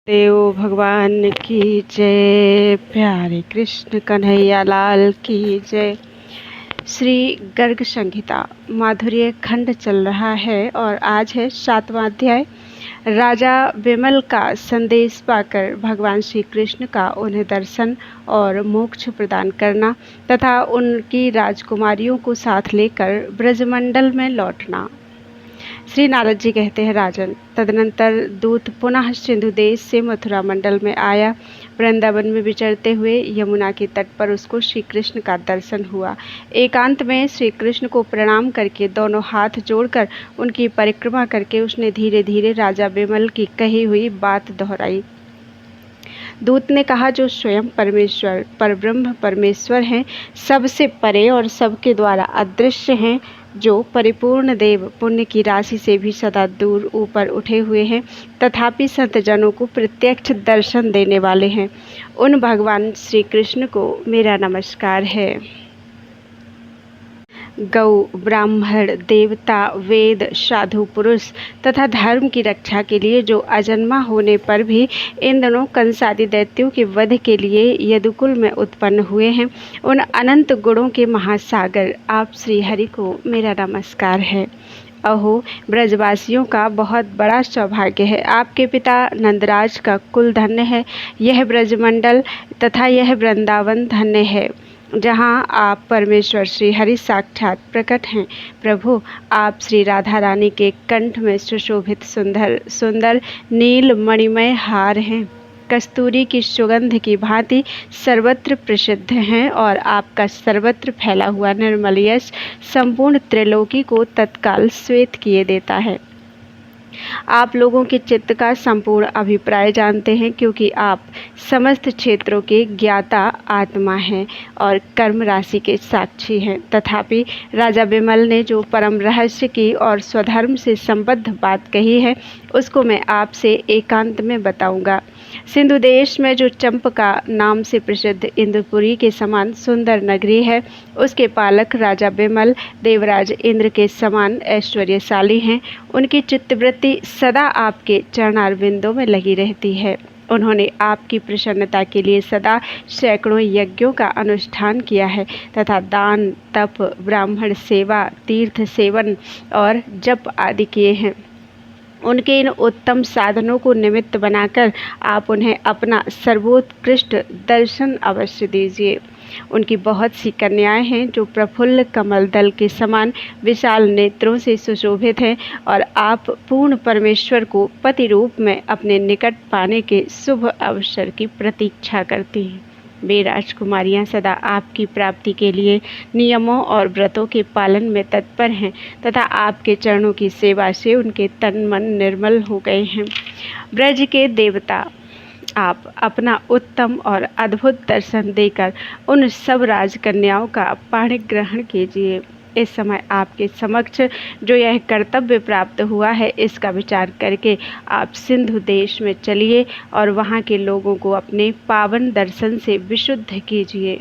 देव भगवान की जय। प्यारे कृष्ण कन्हैया लाल की जय। श्री गर्ग संहिता माधुर्य खंड चल रहा है और आज है 7वां अध्याय। राजा विमल का संदेश पाकर भगवान श्री कृष्ण का उन्हें दर्शन और मोक्ष प्रदान करना तथा उनकी राजकुमारियों को साथ लेकर ब्रजमंडल में लौटना। श्री नारद जी कहते हैं, राजन, तदनंतर दूत पुनः सिंधु देश से मथुरा मंडल में आया। वृंदावन में विचरते हुए यमुना के तट पर उसको श्री कृष्ण का दर्शन हुआ। एकांत में श्री कृष्ण को प्रणाम करके दोनों हाथ जोड़कर उनकी परिक्रमा करके उसने धीरे धीरे राजा विमल की कही हुई बात दोहराई। दूत ने कहा, जो स्वयं परमेश्वर परब्रह्म परमेश्वर हैं, सबसे परे और सबके द्वारा अदृश्य हैं, जो परिपूर्ण देव पुण्य की राशि से भी सदा दूर ऊपर उठे हुए हैं, तथापि संतजनों को प्रत्यक्ष दर्शन देने वाले हैं, उन भगवान श्री कृष्ण को मेरा नमस्कार है। गौ, ब्राह्मण, देवता, वेद, साधु पुरुष तथा धर्म की रक्षा के लिए जो अजन्मा होने पर भी इन दोनों कंसादी दैत्यों के वध के लिए यदुकुल में उत्पन्न हुए हैं, उन अनंत गुणों के महासागर आप श्री हरि को मेरा नमस्कार है। अहो, ब्रजवासियों का बहुत बड़ा सौभाग्य है। आपके पिता नंदराज का कुल धन्य है। यह ब्रजमंडल तथा यह वृंदावन धन्य है, जहाँ आप परमेश्वर श्री हरि साक्षात प्रकट हैं। प्रभु, आप श्री राधा रानी के कंठ में सुशोभित सुंदर सुंदर नील मणिमय हार हैं, कस्तूरी की सुगंध की भांति सर्वत्र प्रसिद्ध हैं, और आपका सर्वत्र फैला हुआ निर्मल यश संपूर्ण त्रिलोकी को तत्काल श्वेत किए देता है। आप लोगों के चित्त का संपूर्ण अभिप्राय जानते हैं, क्योंकि आप समस्त क्षेत्रों के ज्ञाता आत्मा हैं और कर्म राशि के साक्षी हैं। तथापि राजा विमल ने जो परम रहस्य की और स्वधर्म से संबद्ध बात कही है, उसको मैं आपसे एकांत में बताऊंगा। सिंधु देश में जो चंपका नाम से प्रसिद्ध इंद्रपुरी के समान सुंदर नगरी है, उसके पालक राजा विमल देवराज इंद्र के समान ऐश्वर्यशाली हैं। उनकी चित्तवृत्ति सदा आपके चरणारविंदों में लगी रहती है। उन्होंने आपकी प्रसन्नता के लिए सदा सैकड़ों यज्ञों का अनुष्ठान किया है तथा दान, तप, ब्राह्मण सेवा, तीर्थ सेवन और जप आदि किए हैं। उनके इन उत्तम साधनों को निमित्त बनाकर आप उन्हें अपना सर्वोत्कृष्ट दर्शन अवश्य दीजिए। उनकी बहुत सी कन्याएं हैं, जो प्रफुल्ल कमल दल के समान विशाल नेत्रों से सुशोभित हैं, और आप पूर्ण परमेश्वर को पति रूप में अपने निकट पाने के शुभ अवसर की प्रतीक्षा करती हैं। वे राजकुमारियाँ सदा आपकी प्राप्ति के लिए नियमों और व्रतों के पालन में तत्पर हैं तथा आपके चरणों की सेवा से उनके तन मन निर्मल हो गए हैं। ब्रज के देवता, आप अपना उत्तम और अद्भुत दर्शन देकर उन सब राजकन्याओं का पाणी ग्रहण कीजिए। इस समय आपके समक्ष जो यह कर्तव्य प्राप्त हुआ है, इसका विचार करके आप सिंधु देश में चलिए और वहाँ के लोगों को अपने पावन दर्शन से विशुद्ध कीजिए।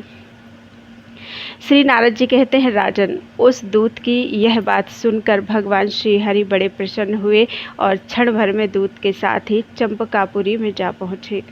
श्री नारद जी कहते हैं, राजन, उस दूत की यह बात सुनकर भगवान श्री हरि बड़े प्रसन्न हुए और क्षण भर में दूत के साथ ही चंपकापुरी में जा पहुँचे।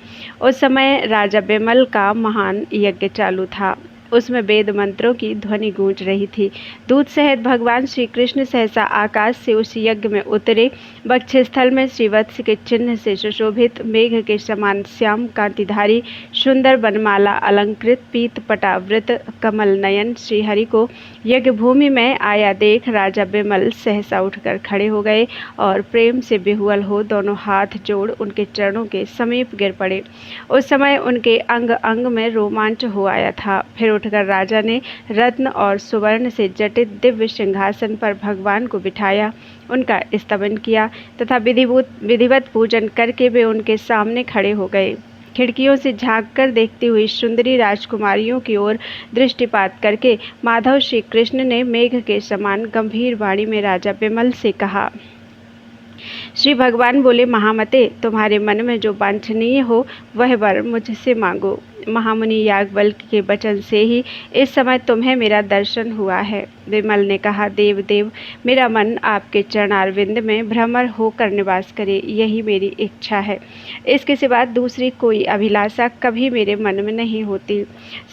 उस समय राजा विमल का महान यज्ञ चालू था। उसमें वेद मंत्रों की ध्वनि गूंज रही थी। दूत सहित भगवान श्री कृष्ण सहसा आकाश से उस यज्ञ में उतरे। वक्षस्थल में श्रीवत्स के चिन्ह से सुशोभित मेघ के समान श्याम कांतिधारी सुंदर बनमाला अलंकृत पीत पटावृत कमल नयन श्रीहरि को यज्ञ भूमि में आया देख राजा विमल सहसा उठकर खड़े हो गए और प्रेम से विह्वल हो दोनों हाथ जोड़ उनके चरणों के समीप गिर पड़े। उस समय उनके अंग अंग में रोमांच हो आया था। फिर उठकर राजा ने रत्न और सुवर्ण से जटित दिव्य सिंहासन पर भगवान को बिठाया, उनका स्तवन किया तथा विधिवत पूजन करके वे उनके सामने खड़े हो गए। खिड़कियों से झांककर देखती हुई सुंदरी राजकुमारियों की ओर दृष्टिपात करके माधव श्री कृष्ण ने मेघ के समान गंभीर वाणी में राजा विमल से कहा। श्री भगवान बोले, महामते, तुम्हारे मन में जो वांछनीय हो वह वर मुझसे मांगो। महामुनि याज्ञवल्क्य के वचन से ही इस समय तुम्हें मेरा दर्शन हुआ है। विमल ने कहा, देव देव, मेरा मन आपके चरणारविंद में भ्रमर होकर निवास करे, यही मेरी इच्छा है। इसके सिवा दूसरी कोई अभिलाषा कभी मेरे मन में नहीं होती।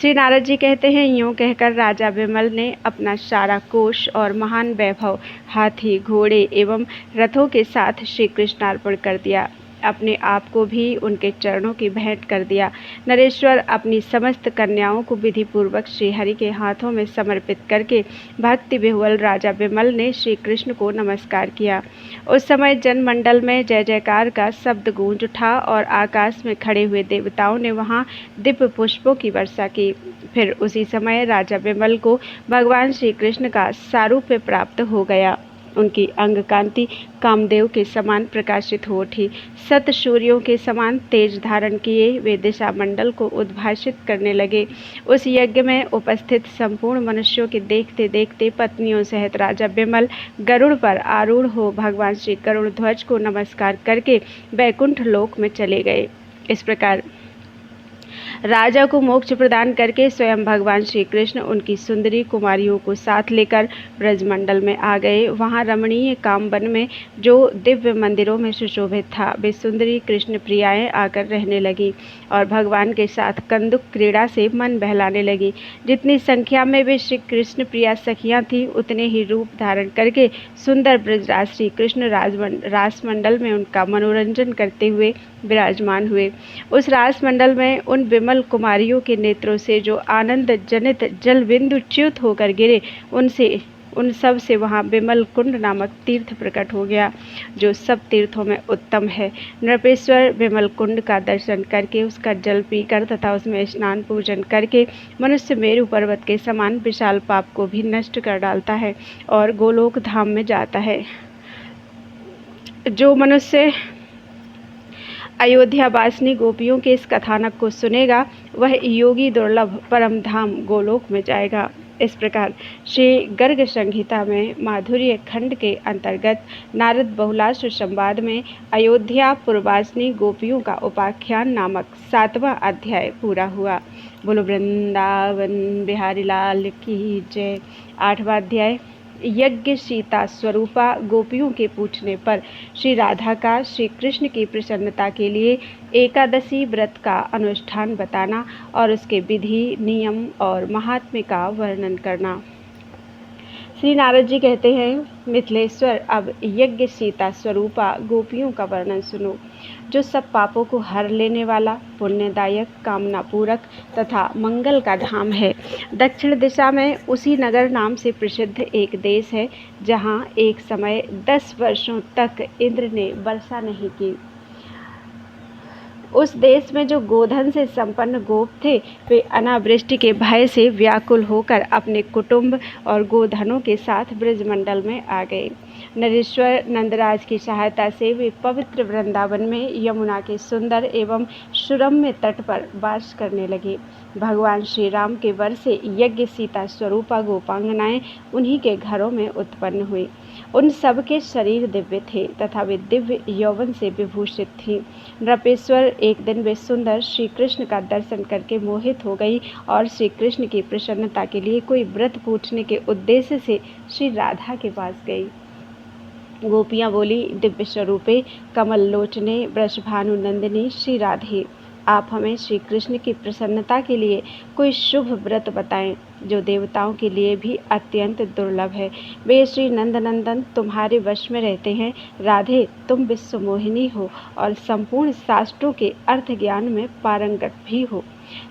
श्री नारद जी कहते हैं, यूँ कहकर राजा विमल ने अपना सारा कोष और महान वैभव हाथी, घोड़े एवं रथों के साथ श्री कृष्णार्पण कर दिया। अपने आप को भी उनके चरणों की भेंट कर दिया। नरेश्वर अपनी समस्त कन्याओं को विधि पूर्वक श्रीहरि के हाथों में समर्पित करके भक्ति विह्वल राजा विमल ने श्री कृष्ण को नमस्कार किया। उस समय जनमंडल में जय जयकार का शब्द गूंज उठा और आकाश में खड़े हुए देवताओं ने वहां दिव्य पुष्पों की वर्षा की। फिर उसी समय राजा विमल को भगवान श्री कृष्ण का सारूप्य प्राप्त हो गया। उनकी अंग कांति कामदेव के समान प्रकाशित हो उठी। सत सूर्यों के समान तेज धारण किए वे दिशा मंडल को उद्भाषित करने लगे। उस यज्ञ में उपस्थित संपूर्ण मनुष्यों के देखते देखते पत्नियों सहित राजा विमल गरुड़ पर आरूढ़ हो भगवान श्री गरुड़ ध्वज को नमस्कार करके वैकुंठ लोक में चले गए। इस प्रकार राजा को मोक्ष प्रदान करके स्वयं भगवान श्री कृष्ण उनकी सुंदरी कुमारियों को साथ लेकर ब्रजमंडल में आ गए। वहां रमणीय कामवन में जो दिव्य मंदिरों में सुशोभित था, वे सुंदरी कृष्ण प्रियाएं आकर रहने लगी और भगवान के साथ कंदुक क्रीड़ा से मन बहलाने लगी। जितनी संख्या में वे श्री कृष्ण प्रिया सखियां थीं, उतने ही रूप धारण करके सुंदर ब्रजराज श्री कृष्ण रासमंडल में उनका मनोरंजन करते हुए विराजमान हुए। उस रासमंडल में उन विमल कुमारियों के नेत्रों से जो आनंद जनित जल बिंदु च्युत होकर गिरे, उन सब से वहाँ विमल कुंड नामक तीर्थ प्रकट हो गया, जो सब तीर्थों में उत्तम है। नृपेश्वर विमल कुंड का दर्शन करके उसका जल पीकर तथा उसमें स्नान पूजन करके मनुष्य मेरु पर्वत के समान विशाल पाप को भी नष्ट कर डालता है और गोलोक धाम में जाता है। जो मनुष्य अयोध्या वासिनी गोपियों के इस कथानक को सुनेगा, वह योगी दुर्लभ परम धाम गोलोक में जाएगा। इस प्रकार श्री गर्ग संहिता में माधुर्य खंड के अंतर्गत नारद बहुलाश्व संवाद में अयोध्या पुरवासिनी गोपियों का उपाख्यान नामक 7वां अध्याय पूरा हुआ। बोलो वृंदावन बिहारी लाल की जय। 8वां अध्याय यज्ञ सीता स्वरूपा गोपियों के पूछने पर श्री राधा का श्री कृष्ण की प्रसन्नता के लिए एकादशी व्रत का अनुष्ठान बताना और उसके विधि, नियम और महात्म्य का वर्णन करना। श्री नारद जी कहते हैं, मिथिलेश्वर, अब यज्ञ सीता स्वरूपा गोपियों का वर्णन सुनो, जो सब पापों को हर लेने वाला, पुण्यदायक, कामना पूरक तथा मंगल का धाम है। दक्षिण दिशा में उसी नगर नाम से प्रसिद्ध एक देश है, जहाँ एक समय 10 वर्षों तक इंद्र ने वर्षा नहीं की। उस देश में जो गोधन से संपन्न गोप थे, वे अनावृष्टि के भय से व्याकुल होकर अपने कुटुंब और गोधनों के साथ ब्रजमंडल में आ गए। नरेश्वर नंदराज की सहायता से वे पवित्र वृंदावन में यमुना के सुंदर एवं सुरम्य तट पर वास करने लगे। भगवान श्री राम के वर से यज्ञ सीता स्वरूपा गोपांगनाएं उन्हीं के घरों में उत्पन्न हुई। उन सब के शरीर दिव्य थे तथा वे दिव्य यौवन से विभूषित थीं। नृपेश्वर एक दिन वे सुंदर श्री कृष्ण का दर्शन करके मोहित हो गई और श्री कृष्ण की प्रसन्नता के लिए कोई व्रत पूछने के उद्देश्य से श्री राधा के पास गई। गोपियाँ बोली, दिव्य स्वरूपे, कमल लोचने, वृषभानु नंदिनी श्री राधे, आप हमें श्री कृष्ण की प्रसन्नता के लिए कोई शुभ व्रत बताएं, जो देवताओं के लिए भी अत्यंत दुर्लभ है। वे श्री नंदनंदन तुम्हारे वश में रहते हैं। राधे, तुम विश्वमोहिनी हो और संपूर्ण शास्त्रों के अर्थ ज्ञान में पारंगत भी हो।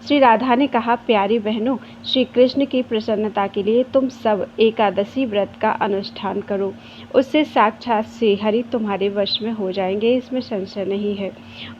श्री राधा ने कहा, प्यारी बहनों, श्री कृष्ण की प्रसन्नता के लिए तुम सब एकादशी व्रत का अनुष्ठान करो, उससे साक्षात श्री हरि तुम्हारे वश में हो जाएंगे, इसमें संशय नहीं है।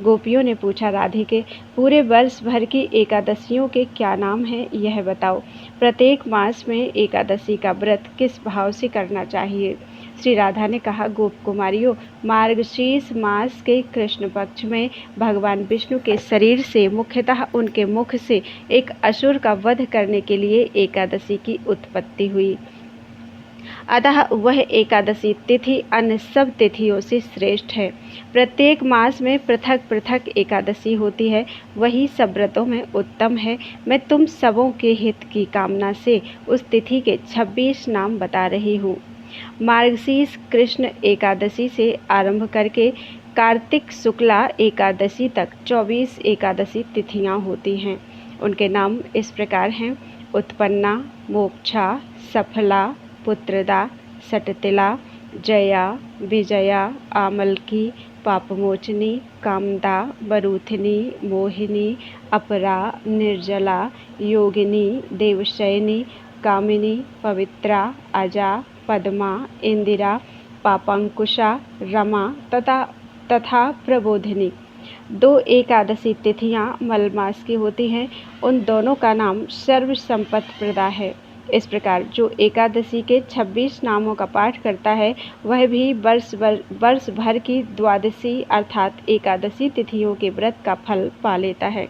गोपियों ने पूछा, राधे के पूरे वर्ष भर की एकादशियों के क्या नाम हैं, यह बताओ। प्रत्येक मास में एकादशी का व्रत किस भाव से करना चाहिए? श्री राधा ने कहा, गोप कुमारियों, मार्गशीर्ष मास के कृष्ण पक्ष में भगवान विष्णु के शरीर से, मुख्यतः उनके मुख से, एक असुर का वध करने के लिए एकादशी की उत्पत्ति हुई। अतः वह एकादशी तिथि अन्य सब तिथियों से श्रेष्ठ है। प्रत्येक मास में पृथक पृथक एकादशी होती है, वही सब व्रतों में उत्तम है। मैं तुम सबों के हित की कामना से उस तिथि के 26 नाम बता रही हूँ। मार्गशीर्ष कृष्ण एकादशी से आरंभ करके कार्तिक शुक्ला एकादशी तक 24 एकादशी तिथियां होती हैं। उनके नाम इस प्रकार हैं: उत्पन्ना, मोक्षा, सफला, पुत्रदा, सटतिला, जया, विजया, आमलकी, पापमोचनी, कामदा, बरूथिनी, मोहिनी, अपरा, निर्जला, योगिनी, देवशयनी, कामिनी, पवित्रा, अजा, पद्मा, इंदिरा, पापांकुशा, रमा तथा प्रबोधिनी। 2 एकादशी तिथियां मलमास की होती हैं। उन दोनों का नाम सर्व संपत्ति प्रदा है। इस प्रकार जो एकादशी के 26 नामों का पाठ करता है, वह भी वर्ष भर की द्वादशी अर्थात एकादशी तिथियों के व्रत का फल पा लेता है।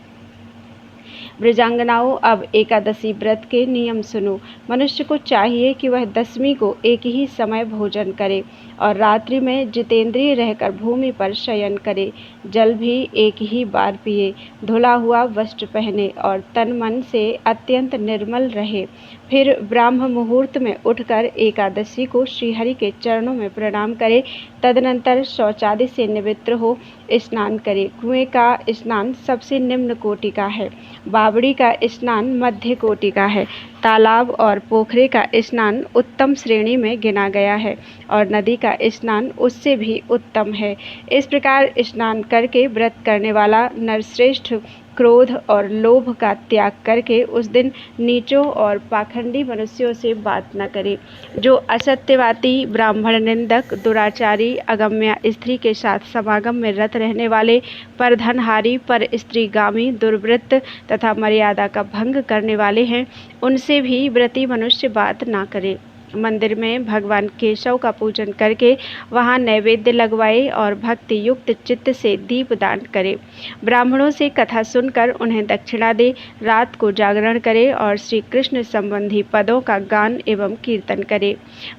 ब्रजांगनाओं, अब एकादशी व्रत के नियम सुनो। मनुष्य को चाहिए कि वह दशमी को एक ही समय भोजन करे और रात्रि में जितेंद्रिय रहकर भूमि पर शयन करे। जल भी एक ही बार पिए, धुला हुआ वस्त्र पहने और तन मन से अत्यंत निर्मल रहे। फिर ब्राह्म मुहूर्त में उठकर एकादशी को श्रीहरि के चरणों में प्रणाम करे। तदनंतर शौचादि से निवृत्त हो स्नान करे। कुएं का स्नान सबसे निम्न कोटि का है, बावड़ी का स्नान मध्य कोटि का है, तालाब और पोखरे का स्नान उत्तम श्रेणी में गिना गया है और नदी का स्नान उससे भी उत्तम है। इस प्रकार स्नान करके व्रत करने वाला नरश्रेष्ठ क्रोध और लोभ का त्याग करके उस दिन नीचों और पाखंडी मनुष्यों से बात न करे। जो असत्यवादी, ब्राह्मण निंदक, दुराचारी, अगम्या स्त्री के साथ समागम में रत रहने वाले, परधनहारी, पर स्त्रीगामी, दुर्वृत्त तथा मर्यादा का भंग करने वाले हैं, उनसे भी व्रती मनुष्य बात ना करे। मंदिर में भगवान केशव का पूजन करके वहां नैवेद्य लगवाए और भक्ति युक्त चित्त से दीपदान करे। ब्राह्मणों से कथा सुनकर उन्हें दक्षिणा दे। रात को जागरण करे और श्री कृष्ण संबंधी पदों का गान एवं कीर्तन करे।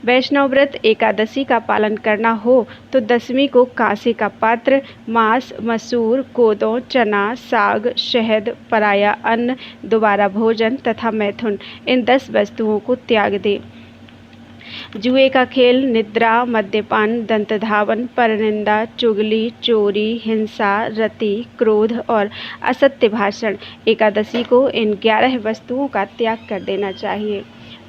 वैष्णव व्रत एकादशी का पालन करना हो तो दशमी को कांसे का पात्र, मांस, मसूर, कोदों, चना, साग, शहद, पराया अन्न, दोबारा भोजन तथा मैथुन, इन 10 वस्तुओं को त्याग दे। जुए का खेल, निद्रा, मद्यपान, दंतधावन, परनिंदा, चुगली, चोरी, हिंसा, रति, क्रोध और असत्य भाषण, एकादशी को इन 11 वस्तुओं का त्याग कर देना चाहिए।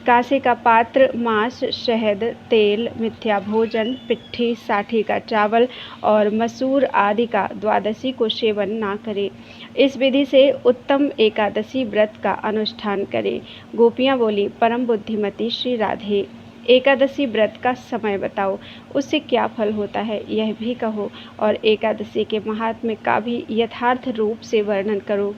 कांसे का पात्र, मांस, शहद, तेल, मिथ्या भोजन, पिट्ठी, साठी का चावल और मसूर आदि का द्वादशी को सेवन ना करे। इस विधि से उत्तम एकादशी व्रत का अनुष्ठान करे। गोपियाँ बोली, परम बुद्धिमती श्री राधे, एकादशी व्रत का समय बताओ, उससे क्या फल होता है यह भी कहो और एकादशी के महात्म्य का भी यथार्थ रूप से वर्णन करो।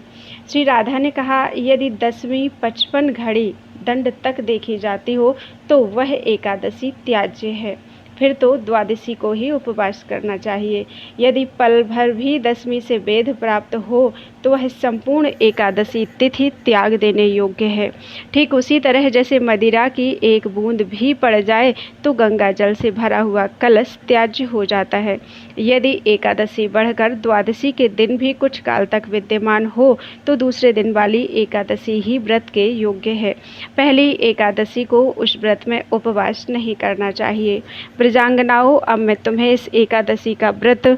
श्री राधा ने कहा, यदि 10वीं 55 घड़ी दंड तक देखी जाती हो तो वह एकादशी त्याज्य है, फिर तो द्वादशी को ही उपवास करना चाहिए। यदि पल भर भी 10वीं से वेद प्राप्त हो तो वह संपूर्ण एकादशी तिथि त्याग देने योग्य है। ठीक उसी तरह जैसे मदिरा की एक बूंद भी पड़ जाए तो गंगा जल से भरा हुआ कलश त्याज्य हो जाता है। यदि एकादशी बढ़कर द्वादशी के दिन भी कुछ काल तक विद्यमान हो तो दूसरे दिन वाली एकादशी ही व्रत के योग्य है। पहली एकादशी को उस व्रत में उपवास नहीं करना चाहिए। ब्रजांगनाओं, अब मैं तुम्हें इस एकादशी का व्रत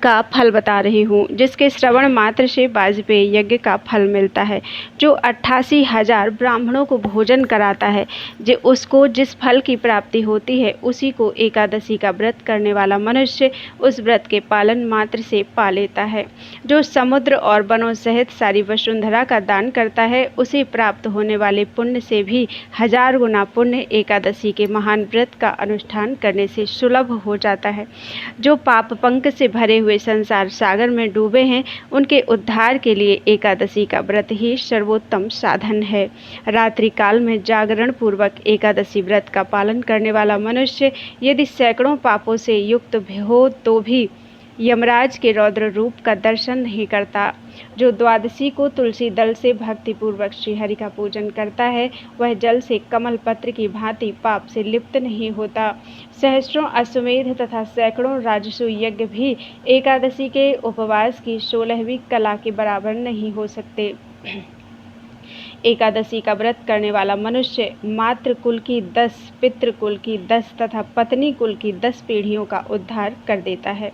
का फल बता रही हूँ, जिसके श्रवण मात्र से वाजपेयी यज्ञ का फल मिलता है। जो 88,000 ब्राह्मणों को भोजन कराता है, जो उसको जिस फल की प्राप्ति होती है, उसी को एकादशी का व्रत करने वाला मनुष्य उस व्रत के पालन मात्र से पा लेता है। जो समुद्र और वनों सहित सारी वसुंधरा का दान करता है, उसे प्राप्त होने वाले पुण्य से भी 1000 गुना पुण्य एकादशी के महान व्रत का अनुष्ठान करने से सुलभ हो जाता है। जो पाप पंक से भरे हुए संसार सागर में डूबे हैं, उनके उद्धार के लिए एकादशी का व्रत ही सर्वोत्तम साधन है। रात्रि काल में जागरण पूर्वक एकादशी व्रत का पालन करने वाला मनुष्य यदि सैकड़ों पापों से युक्त हो तो भी यमराज के रौद्र रूप का दर्शन नहीं करता। जो द्वादशी को तुलसी दल से भक्तिपूर्वक श्रीहरि का पूजन करता है, वह जल से कमल पत्र की भांति पाप से लिप्त नहीं होता। सहस्रों अश्वमेध तथा सैकड़ों राजसु यज्ञ भी एकादशी के उपवास की 16वीं कला के बराबर नहीं हो सकते। एकादशी का व्रत करने वाला मनुष्य मातृ कुल की 10, पितृ कुल की 10 तथा पत्नी कुल की 10 पीढ़ियों का उद्धार कर देता है।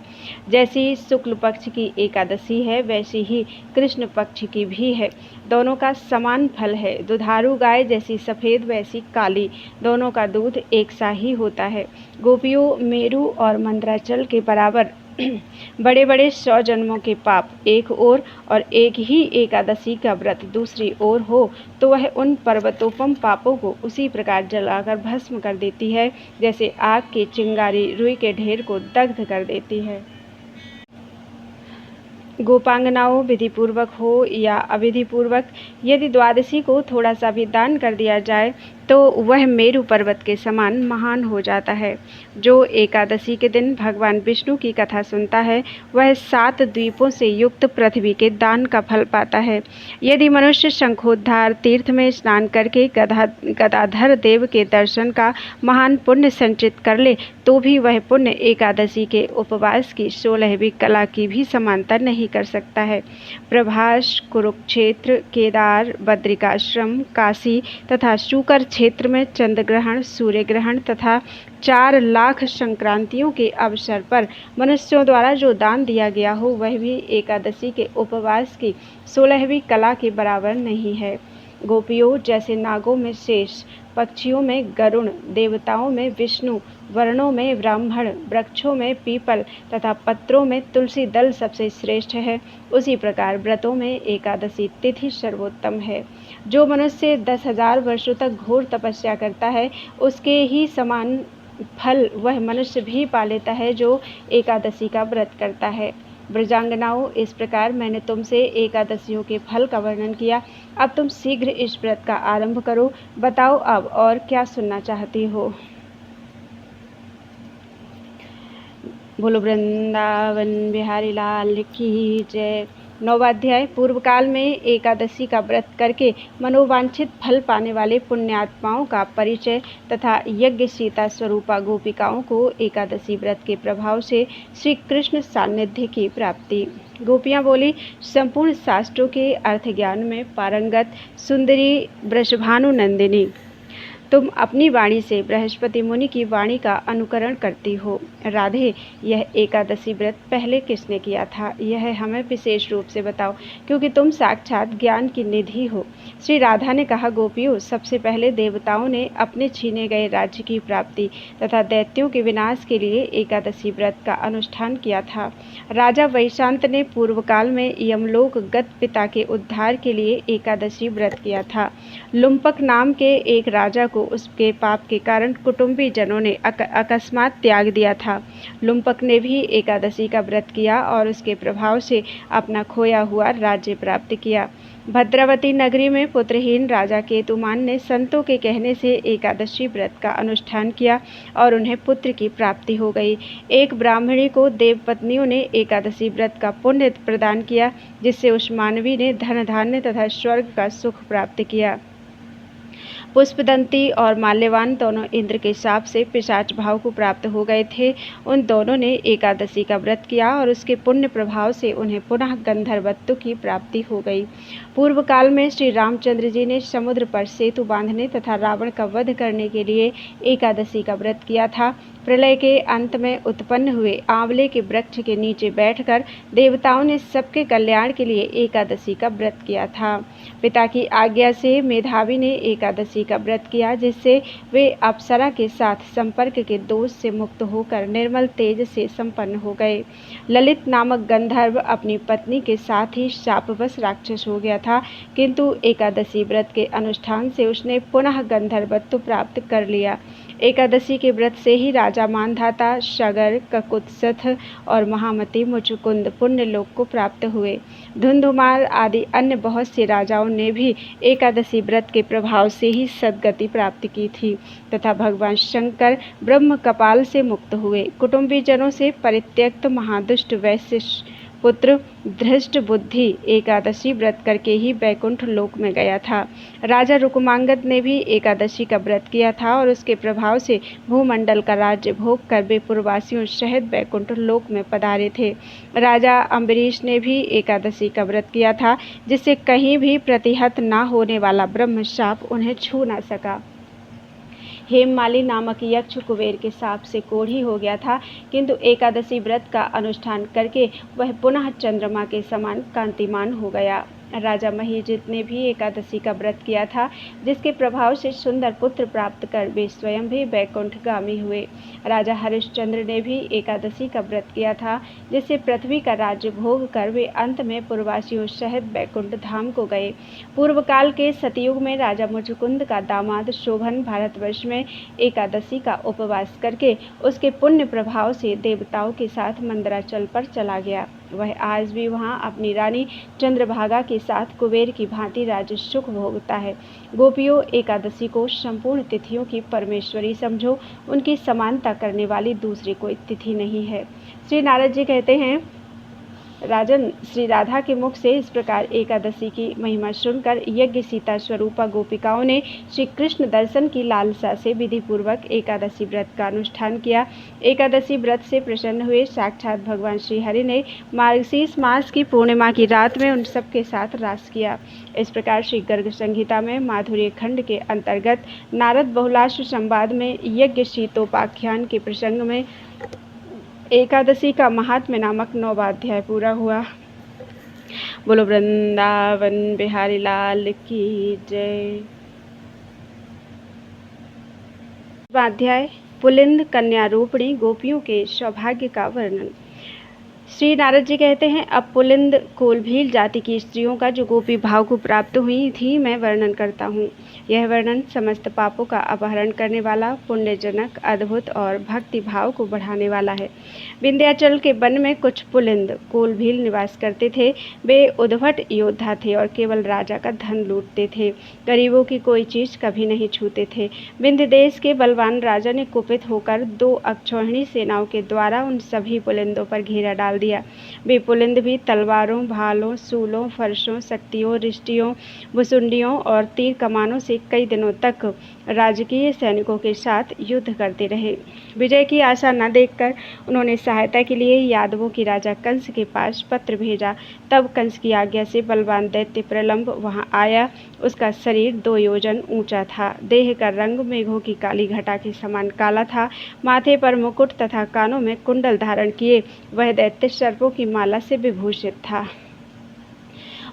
जैसी शुक्ल पक्ष की एकादशी है, वैसी ही कृष्ण पक्ष की भी है। दोनों का समान फल है। दुधारू गाय जैसी सफ़ेद वैसी काली, दोनों का दूध एक सा ही होता है। गोपियों, मेरु और मंदराचल के बराबर बड़े बड़े 100 जन्मों के पाप एक ओर और एक ही एकादशी का व्रत दूसरी ओर हो तो वह उन पर्वतोपम पापों को उसी प्रकार जलाकर भस्म कर देती है जैसे आग की चिंगारी रुई के ढेर को दग्ध कर देती है। गोपांगनाओं, विधिपूर्वक हो या अविधिपूर्वक, यदि द्वादशी को थोड़ा सा भी दान कर दिया जाए तो वह मेरु पर्वत के समान महान हो जाता है। जो एकादशी के दिन भगवान विष्णु की कथा सुनता है, वह 7 द्वीपों से युक्त पृथ्वी के दान का फल पाता है। यदि मनुष्य शंखोद्धार तीर्थ में स्नान करके गदाधर देव के दर्शन का महान पुण्य संचित कर ले तो भी वह पुण्य एकादशी के उपवास की 16वीं कला की भी समानता नहीं कर सकता है। प्रभास, कुरुक्षेत्र, केदार, बद्रिकाश्रम, काशी तथा शुकर क्षेत्र में चंद्र ग्रहण, सूर्य ग्रहण तथा 4 लाख संक्रांतियों के अवसर पर मनुष्यों द्वारा जो दान दिया गया हो, वह भी एकादशी के उपवास की 16वीं कला के बराबर नहीं है। गोपियों, जैसे नागों में शेष, पक्षियों में गरुण, देवताओं में विष्णु, वर्णों में ब्राह्मण, वृक्षों में पीपल तथा पत्रों में तुलसी दल सबसे श्रेष्ठ है, उसी प्रकार व्रतों में एकादशी तिथि सर्वोत्तम है। जो मनुष्य 10,000 वर्षों तक घोर तपस्या करता है, उसके ही समान फल वह मनुष्य भी पा लेता है जो एकादशी का व्रत करता है। ब्रजांगनाओं, इस प्रकार मैंने तुमसे एकादशियों के फल का वर्णन किया। अब तुम शीघ्र इस व्रत का आरंभ करो। बताओ अब और क्या सुनना चाहती हो। बोलो वृंदावन बिहारी लाल की जय। 9वां अध्याय। पूर्व काल में एकादशी का व्रत करके मनोवांछित फल पाने वाले पुण्यात्माओं का परिचय तथा यज्ञ सीता स्वरूपा गोपिकाओं को एकादशी व्रत के प्रभाव से श्री कृष्ण सान्निध्य की प्राप्ति। गोपियाँ बोली, संपूर्ण शास्त्रों के अर्थ ज्ञान में पारंगत सुंदरी वृषभानु नंदिनी, तुम अपनी वाणी से बृहस्पति मुनि की वाणी का अनुकरण करती हो। राधे, यह एकादशी व्रत पहले किसने किया था, यह हमें विशेष रूप से बताओ, क्योंकि तुम साक्षात ज्ञान की निधि हो। श्री राधा ने कहा, गोपियों, सबसे पहले देवताओं ने अपने छीने गए राज्य की प्राप्ति तथा दैत्यों के विनाश के लिए एकादशी व्रत का अनुष्ठान किया था। राजा वैशांत ने पूर्व काल में यमलोक गत पिता के उद्धार के लिए एकादशी व्रत किया था। लुम्पक नाम के एक राजा को उसके पाप के कारण कुटुंबी जनों ने अकस्मात त्याग दिया था। लुम्पक ने भी एकादशी का व्रत किया और उसके प्रभाव से अपना खोया हुआ राज्य प्राप्त किया। भद्रावती नगरी में पुत्रहीन राजा केतुमान ने संतों के कहने से एकादशी व्रत का अनुष्ठान किया और उन्हें पुत्र की प्राप्ति हो गई। एक ब्राह्मणी को देवपत्नियों ने एकादशी व्रत का पुण्य प्रदान किया, जिससे उस मानवी ने धन धान्य तथा स्वर्ग का सुख प्राप्त किया। पुष्पदंती और माल्यवान दोनों इंद्र के शाप से पिशाच भाव को प्राप्त हो गए थे। उन दोनों ने एकादशी का व्रत किया और उसके पुण्य प्रभाव से उन्हें पुनः गंधर्वत्व की प्राप्ति हो गई। पूर्व काल में श्री रामचंद्र जी ने समुद्र पर सेतु बांधने तथा रावण का वध करने के लिए एकादशी का व्रत किया था। प्रलय के अंत में उत्पन्न हुए आंवले के वृक्ष के नीचे बैठकर देवताओं ने सबके कल्याण के लिए एकादशी का व्रत किया था। पिता की आज्ञा से मेधावी ने एकादशी का व्रत किया, जिससे वे अप्सरा के साथ संपर्क के दोष से मुक्त होकर निर्मल तेज से संपन्न हो गए। ललित नामक गंधर्व अपनी पत्नी के साथ ही शापवश राक्षस हो गया था, किंतु एकादशी व्रत के अनुष्ठान से उसने पुनः गंधर्वत्व प्राप्त कर लिया। एकादशी के व्रत से ही राजा मानधाता, शगर, ककुत्सथ और महामती मुचुकुंद पुण्य लोक को प्राप्त हुए। धुंधुमार आदि अन्य बहुत से राजाओं ने भी एकादशी व्रत के प्रभाव से ही सद्गति प्राप्त की थी तथा भगवान शंकर ब्रह्म कपाल से मुक्त हुए। कुटुंबीजनों से परित्यक्त महादुष्ट वैश्य पुत्र धृष्ट बुद्धि एकादशी व्रत करके ही बैकुंठ लोक में गया था। राजा रुकुमांगद ने भी एकादशी का व्रत किया था और उसके प्रभाव से भूमंडल का राज्य भोग कर वे पूर्ववासियों सहित बैकुंठ लोक में पधारे थे। राजा अम्बरीश ने भी एकादशी का व्रत किया था, जिससे कहीं भी प्रतिहत न होने वाला ब्रह्म शाप उन्हें छू न सका। हेममाली नामक यक्ष कुबेर के साप से कोढ़ी हो गया था, किंतु एकादशी व्रत का अनुष्ठान करके वह पुनः चंद्रमा के समान कांतिमान हो गया। राजा महीजित ने भी एकादशी का व्रत किया था, जिसके प्रभाव से सुंदर पुत्र प्राप्त कर वे स्वयं भी बैकुंठगामी हुए। राजा हरिश्चंद्र ने भी एकादशी का व्रत किया था, जिससे पृथ्वी का राज्य भोग कर वे अंत में पूर्ववासियों सहित बैकुंठ धाम को गए। पूर्व काल के सतयुग में राजा मुचुकुंद का दामाद शोभन भारतवर्ष में एकादशी का उपवास करके उसके पुण्य प्रभाव से देवताओं के साथ मंदराचल पर चला गया। वह आज भी वहां अपनी रानी चंद्रभागा के साथ कुबेर की भांति राज्य सुख भोगता है। गोपियों, एकादशी को संपूर्ण तिथियों की परमेश्वरी समझो, उनकी समानता करने वाली दूसरी कोई तिथि नहीं है। श्री नारद जी कहते हैं, राजन, श्री राधा के मुख से इस प्रकार एकादशी की महिमा सुनकर यज्ञ सीता स्वरूपा गोपिकाओं ने श्री कृष्ण दर्शन की लालसा से विधि पूर्वक एकादशी व्रत का अनुष्ठान किया। एकादशी व्रत से प्रसन्न हुए साक्षात भगवान श्री हरि ने मार्गशीर्ष मास की पूर्णिमा की रात में उन सबके साथ रास किया। इस प्रकार श्री गर्ग संहिता में माधुर्य खंड के अंतर्गत नारद बहुलाश्व संवाद में यज्ञ शीतोपाख्यान के प्रसंग में एकादशी का महात्म्य नामक 9वां अध्याय पूरा हुआ। बोलो वृंदावन बिहारी लाल की जय। अध्याय पुलिंद कन्या रूपिणी गोपियों के सौभाग्य का वर्णन। श्री नारद जी कहते हैं, अब पुलिंद कोलभील जाति की स्त्रियों का जो गोपी भाव को प्राप्त हुई थी मैं वर्णन करता हूँ। यह वर्णन समस्त पापों का अपहरण करने वाला, पुण्यजनक, अद्भुत और भक्ति भाव को बढ़ाने वाला है। विंध्याचल के वन में कुछ पुलिंद कोलभील निवास करते थे। वे उद्भट योद्धा थे और केवल राजा का धन लूटते थे। गरीबों की कोई चीज कभी नहीं छूते थे। विंध्य देश के बलवान राजा ने कुपित होकर 2 अक्षौहिणी सेनाओं के द्वारा उन सभी पुलिंदों पर घेरा डाल दिया। वे पुलिंद भी तलवारों, भालों, सूलों, फरसों, शक्तियों, रिष्टियों, भुसुंडियों और तीर कमानों से कई दिनों तक राजकीय सैनिकों के साथ युद्ध करते रहे। विजय की आशा न देखकर उन्होंने सहायता के लिए यादवों की राजा कंस के पास पत्र भेजा। तब कंस की आज्ञा से बलवान दैत्य प्रलंब वहां आया। उसका शरीर 2 योजन ऊंचा था। देह का रंग मेघों की काली घटा के समान काला था। माथे पर मुकुट तथा कानों में कुंडल धारण किए वह दैत्य सर्पों की माला से विभूषित था।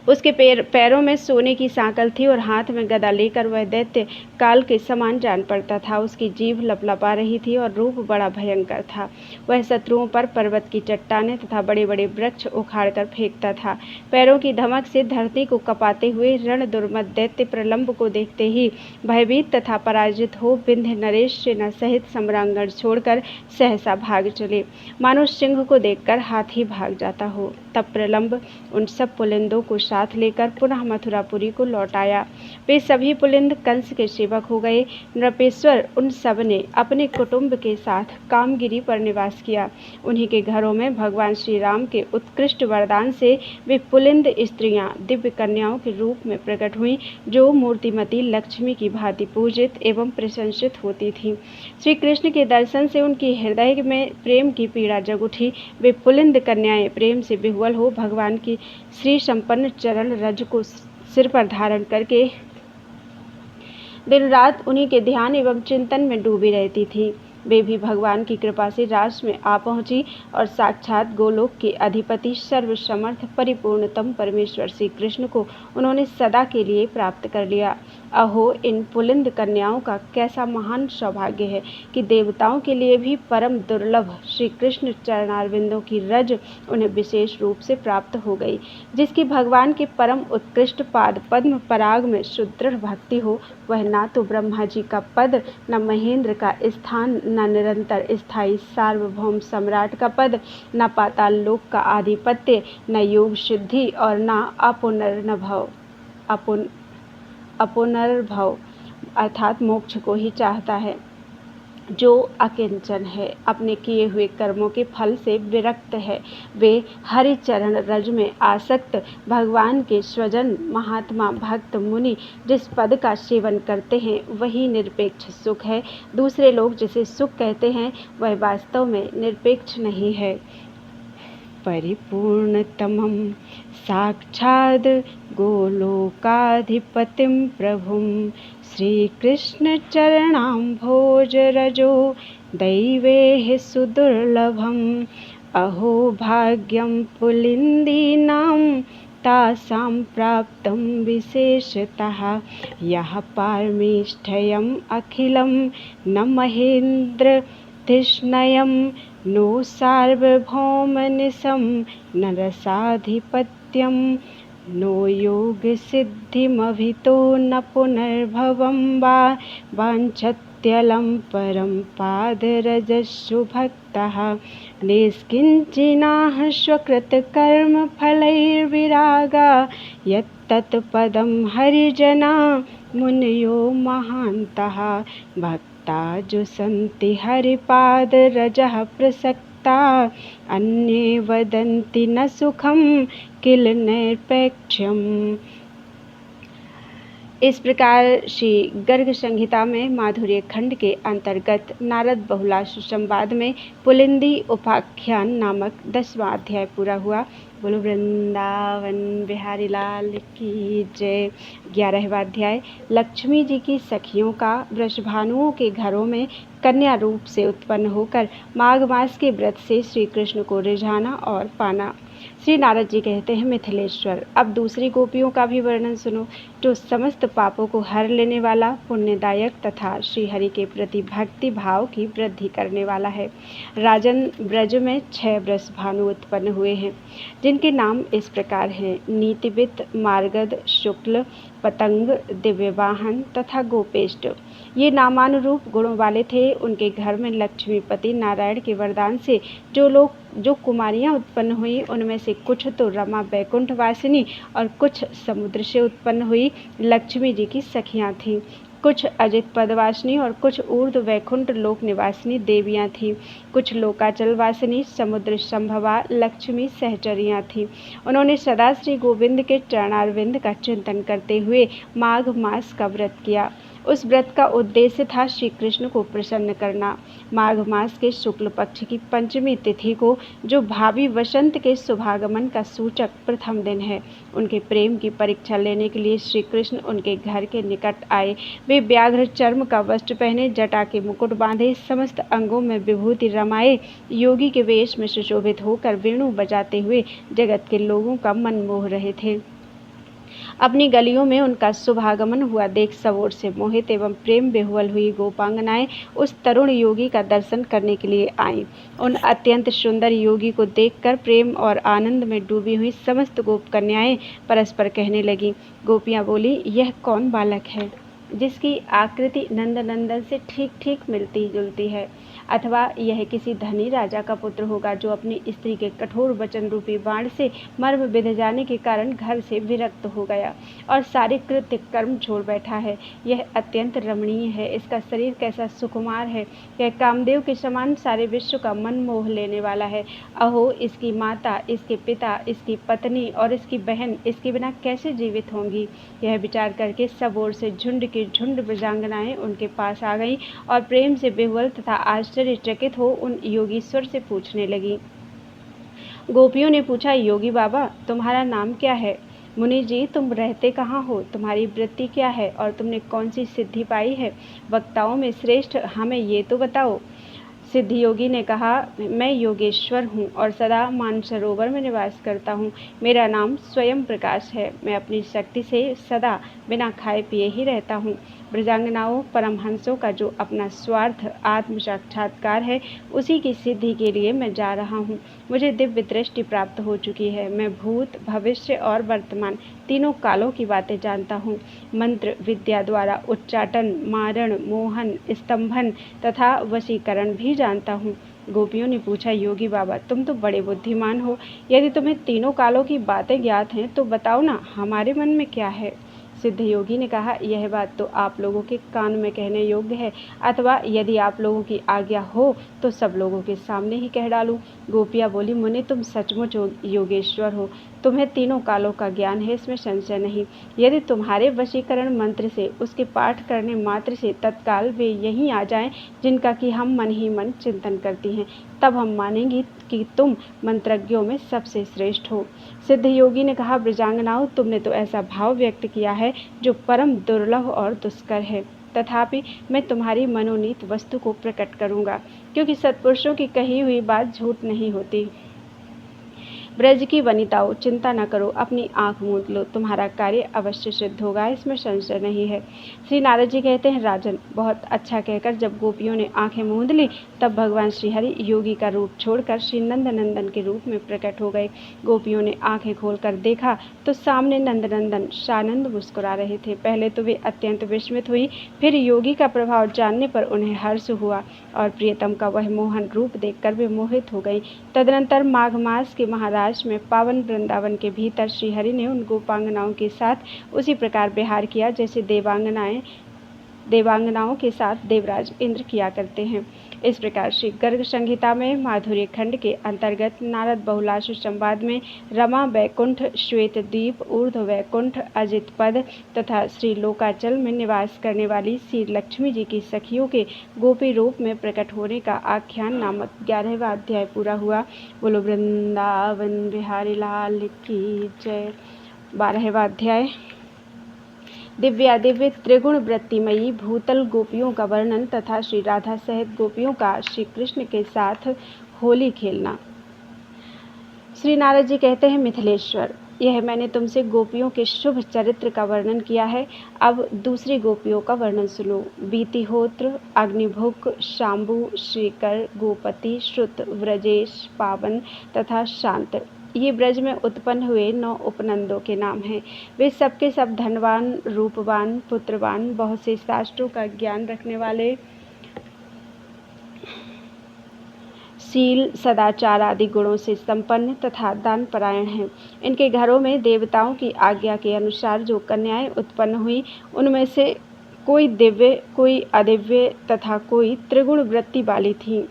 उसके पैरों में सोने की सांकल थी और हाथ में गदा लेकर वह दैत्य काल के समान जान पड़ता था। उसकी जीभ लपलपा रही थी और रूप बड़ा भयंकर था। वह शत्रुओं पर पर्वत की चट्टानें तथा बड़े बड़े वृक्ष उखाड़कर फेंकता था। पैरों की धमक से धरती को कपाते हुए रण दुर्मद दैत्य प्रलंब को देखते ही भयभीत तथा पराजित हो विंध्य नरेश सेना सहित सम्रांगण छोड़कर सहसा भाग चले, मानो सिंह को देखकर हाथी भाग जाता हो। तब प्रलंब उन सब पुलिंदों को साथ लेकर पुनः मथुरापुरी को लौट आया। वे सभी पुलिंद कंस के सेवक हो गए। नृपेश्वर उन सब ने अपने कुटुंब के साथ कामगिरी पर निवास किया। उन्हीं के घरों में भगवान श्री राम के उत्कृष्ट वरदान से वे पुलिंद स्त्रियां दिव्य कन्याओं के रूप में प्रकट हुईं, जो मूर्तिमती लक्ष्मी की भांति पूजित एवं प्रशंसित होती थीं। श्री कृष्ण के दर्शन से उनकी हृदय में प्रेम की पीड़ा जग उठी। वे पुलिंद कन्याएं प्रेम से विह्वल हो भगवान की श्री संपन्न चरण रज को सिर पर धारण करके दिन रात उन्हीं के ध्यान एवं चिंतन में डूबी रहती थी। वे भी भगवान की कृपा से रास में आ पहुंची और साक्षात गोलोक के अधिपति सर्वसमर्थ परिपूर्णतम परमेश्वर श्री कृष्ण को उन्होंने सदा के लिए प्राप्त कर लिया। अहो, इन पुलिंद कन्याओं का कैसा महान सौभाग्य है कि देवताओं के लिए भी परम दुर्लभ श्री कृष्ण चरणारविंदों की रज उन्हें विशेष रूप से प्राप्त हो गई। जिसकी भगवान के परम उत्कृष्ट पाद पद्म पराग में सुदृढ़ भक्ति हो, वह ना तो ब्रह्मा जी का पद, न महेंद्र का स्थान, न निरंतर स्थायी सार्वभौम सम्राट का पद, न पाताल लोक का आधिपत्य, न योग सिद्धि और न अपुनर्भव अर्थात मोक्ष को ही चाहता है। जो अकिंचन है, अपने किए हुए कर्मों के फल से विरक्त है, वे हरि चरण रज में आसक्त भगवान के स्वजन महात्मा भक्त मुनि जिस पद का सेवन करते हैं वही निरपेक्ष सुख है। दूसरे लोग जिसे सुख कहते हैं वह वास्तव में निरपेक्ष नहीं है। परिपूर्णतमं साक्षात् गोलोकाधिपतिं प्रभुं श्रीकृष्णचरणाम्भोजरजो दैवेः सुदुर्लभम्। अहो भाग्यं पुलिन्दीनां तासां प्राप्तं विशेषतः, यः पारमेष्ठयम् अखिलं न महेन्द्र तिष्णयं नो सार्वभौमनिशं न रसाधिपत्यं नो योगसिद्धिमभितो न पुनर्भवं वा वाञ्छत्यलं परं पादरजस्सुभक्तः निष्किञ्चिनाः स्वकृतकर्मफलैर्विरागा यत्तत्पदं हरिजना मुनयो महान्तः भक्ता जुषन्ति हरिपादरजः प्रसक्ता अन्ये वदन्ति न सुखं किल नैरपेक्ष्यम्। इस प्रकार श्री गर्ग संहिता में माधुर्य खंड के अंतर्गत नारद बहुलाश संवाद में पुलिंदी उपाख्यान नामक 10वां अध्याय पूरा हुआ। बोलो वृंदावन बिहारी लाल की जय। 11वां अध्याय लक्ष्मी जी की सखियों का वृषभानुओं के घरों में कन्या रूप से उत्पन्न होकर माघ मास के व्रत से श्री कृष्ण को रिझाना और पाना। श्री नारद जी कहते हैं, मिथिलेश्वर, अब दूसरी गोपियों का भी वर्णन सुनो, जो समस्त पापों को हर लेने वाला, पुण्यदायक तथा श्री हरि के प्रति भक्ति भाव की वृद्धि करने वाला है। राजन, ब्रज में 6 वृषभानु उत्पन्न हुए हैं, जिनके नाम इस प्रकार हैं: नीतिवित, मार्गद, शुक्ल, पतंग, दिव्यवाहन तथा गोपेष्ट। ये नामानुरूप गुणों वाले थे। उनके घर में लक्ष्मीपति नारायण के वरदान से जो कुमारियां उत्पन्न हुई, उनमें से कुछ तो रमा बैकुंठ वासिनी और कुछ समुद्र से उत्पन्न हुई लक्ष्मी जी की सखियां थीं। कुछ अजित पदवासिनी और कुछ ऊर्ध्व वैकुंठ लोक निवासिनी देवियां थीं। कुछ लोकाचल वासिनी समुद्र संभवा लक्ष्मी सहचरियां थीं। उन्होंने सदा श्री गोविंद के चरणारविंद का चिंतन करते हुए माघ मास का व्रत किया। उस व्रत का उद्देश्य था श्री कृष्ण को प्रसन्न करना। माघ मास के शुक्ल पक्ष की पंचमी तिथि को, जो भावी वसंत के शुभागमन का सूचक प्रथम दिन है, उनके प्रेम की परीक्षा लेने के लिए श्री कृष्ण उनके घर के निकट आए। वे व्याघ्र चर्म का वस्त्र पहने, जटा के मुकुट बांधे, समस्त अंगों में विभूति रमाए, योगी के वेश में सुशोभित होकर वेणु बजाते हुए जगत के लोगों का मन मोह रहे थे। अपनी गलियों में उनका शुभागमन हुआ देख सब ओर से मोहित एवं प्रेम विह्वल हुई गोपांगनाएं उस तरुण योगी का दर्शन करने के लिए आईं। उन अत्यंत सुंदर योगी को देखकर प्रेम और आनंद में डूबी हुई समस्त गोप कन्याएं परस्पर कहने लगीं। गोपियां बोली, यह कौन बालक है जिसकी आकृति नंदनंदन से ठीक ठीक मिलती जुलती है? अथवा यह किसी धनी राजा का पुत्र होगा, जो अपनी स्त्री के कठोर वचन रूपी बाण से मर्म बिध जाने के कारण घर से विरक्त हो गया और सारे कृत्य कर्म छोड़ बैठा है। यह अत्यंत रमणीय है। इसका शरीर कैसा सुकुमार है। यह कामदेव के समान सारे विश्व का मन मोह लेने वाला है। अहो, इसकी माता, इसके पिता, इसकी पत्नी और इसकी बहन इसके बिना कैसे जीवित होंगी? यह विचार करके सब ओर से झुंड की झुंड ब्रजांगनाएं उनके पास आ गईं और प्रेम से विह्वल तथा आश्चर्यचकित हो उन योगीश्वर से पूछने लगी। गोपियों ने पूछा, योगी बाबा, तुम्हारा नाम क्या है? मुनि जी, तुम रहते कहाँ हो? तुम्हारी वृत्ति क्या है और तुमने कौन सी सिद्धि पाई है? वक्ताओं में श्रेष्ठ हमें ये तो बताओ। सिद्धयोगी ने कहा, मैं योगेश्वर हूँ और सदा मानसरोवर में निवास करता हूँ। मेरा नाम स्वयं प्रकाश है। मैं अपनी शक्ति से सदा बिना खाए पिए ही रहता हूँ। ब्रजांगनाओं, परमहंसों का जो अपना स्वार्थ आत्म साक्षात्कार है, उसी की सिद्धि के लिए मैं जा रहा हूँ। मुझे दिव्य दृष्टि प्राप्त हो चुकी है। मैं भूत, भविष्य और वर्तमान तीनों कालों की बातें जानता हूँ। मंत्र विद्या द्वारा उच्चाटन, मारण, मोहन, स्तंभन तथा वशीकरण भी जानता हूँ। गोपियों ने पूछा, योगी बाबा, तुम तो बड़े बुद्धिमान हो। यदि तुम्हें तीनों कालों की बातें ज्ञात हैं तो बताओ ना, हमारे मन में क्या है। सिद्ध योगी ने कहा, यह बात तो आप लोगों के कान में कहने योग्य है, अथवा यदि आप लोगों की आज्ञा हो तो सब लोगों के सामने ही कह डालूं। गोपियाँ बोली, मुनि, तुम सचमुच योगेश्वर हो। तुम्हें तीनों कालों का ज्ञान है, इसमें संशय नहीं। यदि तुम्हारे वशीकरण मंत्र से, उसके पाठ करने मात्र से तत्काल वे यहीं आ जाएं जिनका कि हम मन ही मन चिंतन करती हैं, तब हम मानेंगी कि तुम मंत्रज्ञों में सबसे श्रेष्ठ हो। सिद्ध योगी ने कहा, ब्रजांगनाओं, तुमने तो ऐसा भाव व्यक्त किया है जो परम दुर्लभ और दुष्कर है। तथापि मैं तुम्हारी मनोनीत वस्तु को प्रकट करूंगा, क्योंकि सत्पुरुषों की कही हुई बात झूठ नहीं होती। ब्रज की वनिताओं, चिंता न करो, अपनी आंख मूंद लो, तुम्हारा कार्य अवश्य सिद्ध होगा, इसमें संशय नहीं है। श्री नारद जी कहते हैं, राजन, बहुत अच्छा कहकर जब गोपियों ने आंखें मूंद ली, तब भगवान श्रीहरि योगी का रूप छोड़कर श्री नंदनंदन के रूप में प्रकट हो गए। गोपियों ने आंखें खोलकर देखा तो सामने नंदनंदन सानंद मुस्कुरा रहे थे। पहले तो वे अत्यंत विस्मित हुई, फिर योगी का प्रभाव जानने पर उन्हें हर्ष हुआ और प्रियतम का वह मोहन रूप देखकर वे मोहित हो गई। तदनंतर माघ मास के महाराज में पावन वृंदावन के भीतर श्रीहरि ने उन गोपांगनाओं के साथ उसी प्रकार विहार किया जैसे देवांगनाओं के साथ देवराज इंद्र किया करते हैं। इस प्रकार श्री गर्ग संहिता में माधुर्य खंड के अंतर्गत नारद बहुलाश संवाद में रमा वैकुंठ, श्वेत द्वीप, ऊर्ध्व वैकुंठ, अजित पद तथा श्री लोकाचल में निवास करने वाली श्री लक्ष्मी जी की सखियों के गोपी रूप में प्रकट होने का आख्यान नामक 11वां अध्याय पूरा हुआ। बोलो वृंदावन बिहारी लाल की जय। 12वां अध्याय दिव्यादिव्य त्रिगुण वृत्तिमयी भूतल गोपियों का वर्णन तथा श्री राधा सहित गोपियों का श्री कृष्ण के साथ होली खेलना। श्री नारद जी कहते हैं, मिथिलेश्वर, यह मैंने तुमसे गोपियों के शुभ चरित्र का वर्णन किया है। अब दूसरी गोपियों का वर्णन सुनो। बीतिहोत्र, अग्निभुक, शाम्बु, श्रीकर, गोपति, श्रुत, व्रजेश, पावन तथा शांत, ये ब्रज में उत्पन्न हुए 9 उपनंदों के नाम हैं। वे सबके सब धनवान, रूपवान, पुत्रवान, बहुत से शास्त्रों का ज्ञान रखने वाले, शील, सदाचार आदि गुणों से संपन्न तथा दान परायण हैं। इनके घरों में देवताओं की आज्ञा के अनुसार जो कन्याएं उत्पन्न हुई, उनमें से कोई दिव्य, कोई अदिव्य तथा कोई त्रिगुण वृत्ति वाली थीं।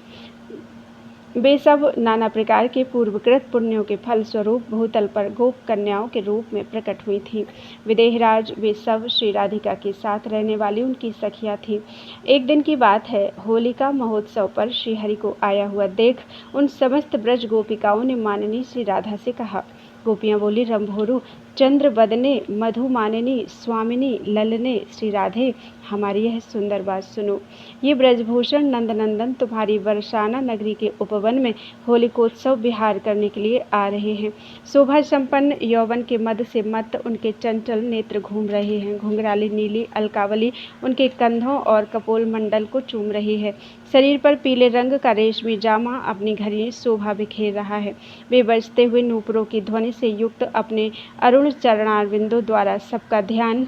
वे सब नाना प्रकार के पूर्वकृत पुण्यों के फल स्वरूप भूतल पर गोप कन्याओं के रूप में प्रकट हुई थीं। विदेहराज, वे सब श्री राधिका के साथ रहने वाली उनकी सखियां थीं। एक दिन की बात है, होलिका महोत्सव पर श्रीहरि को आया हुआ देख उन समस्त ब्रज गोपिकाओं ने माननी श्री राधा से कहा। गोपियाँ बोली, रंभोरु, चंद्र बदने, मधुमानिनी, स्वामिनी, ललने, श्री राधे, हमारी यह सुंदर बात सुनो। ये ब्रजभूषण नंदनंदन तुम्हारी बरसाना नगरी के उपवन में होलिकोत्सव विहार करने के लिए आ रहे हैं। शोभा संपन्न यौवन के मद से मत उनके चंचल नेत्र घूम रहे हैं। घुंघराली नीली अलकावली उनके कंधों और कपोल मंडल को चूम रही है। शरीर पर पीले रंग का रेशमी जामा अपनी घनी शोभा बिखेर रहा है। वे बजते हुए नूपुरों की ध्वनि से युक्त अपने अरुण चरणारविंदों द्वारा सबका ध्यान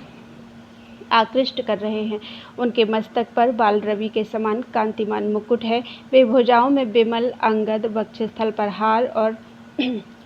आकृष्ट कर रहे हैं। उनके मस्तक पर बाल रवि के समान कांतिमान मुकुट है। वे भुजाओं में बिमल, अंगद, वक्षस्थल पर हार और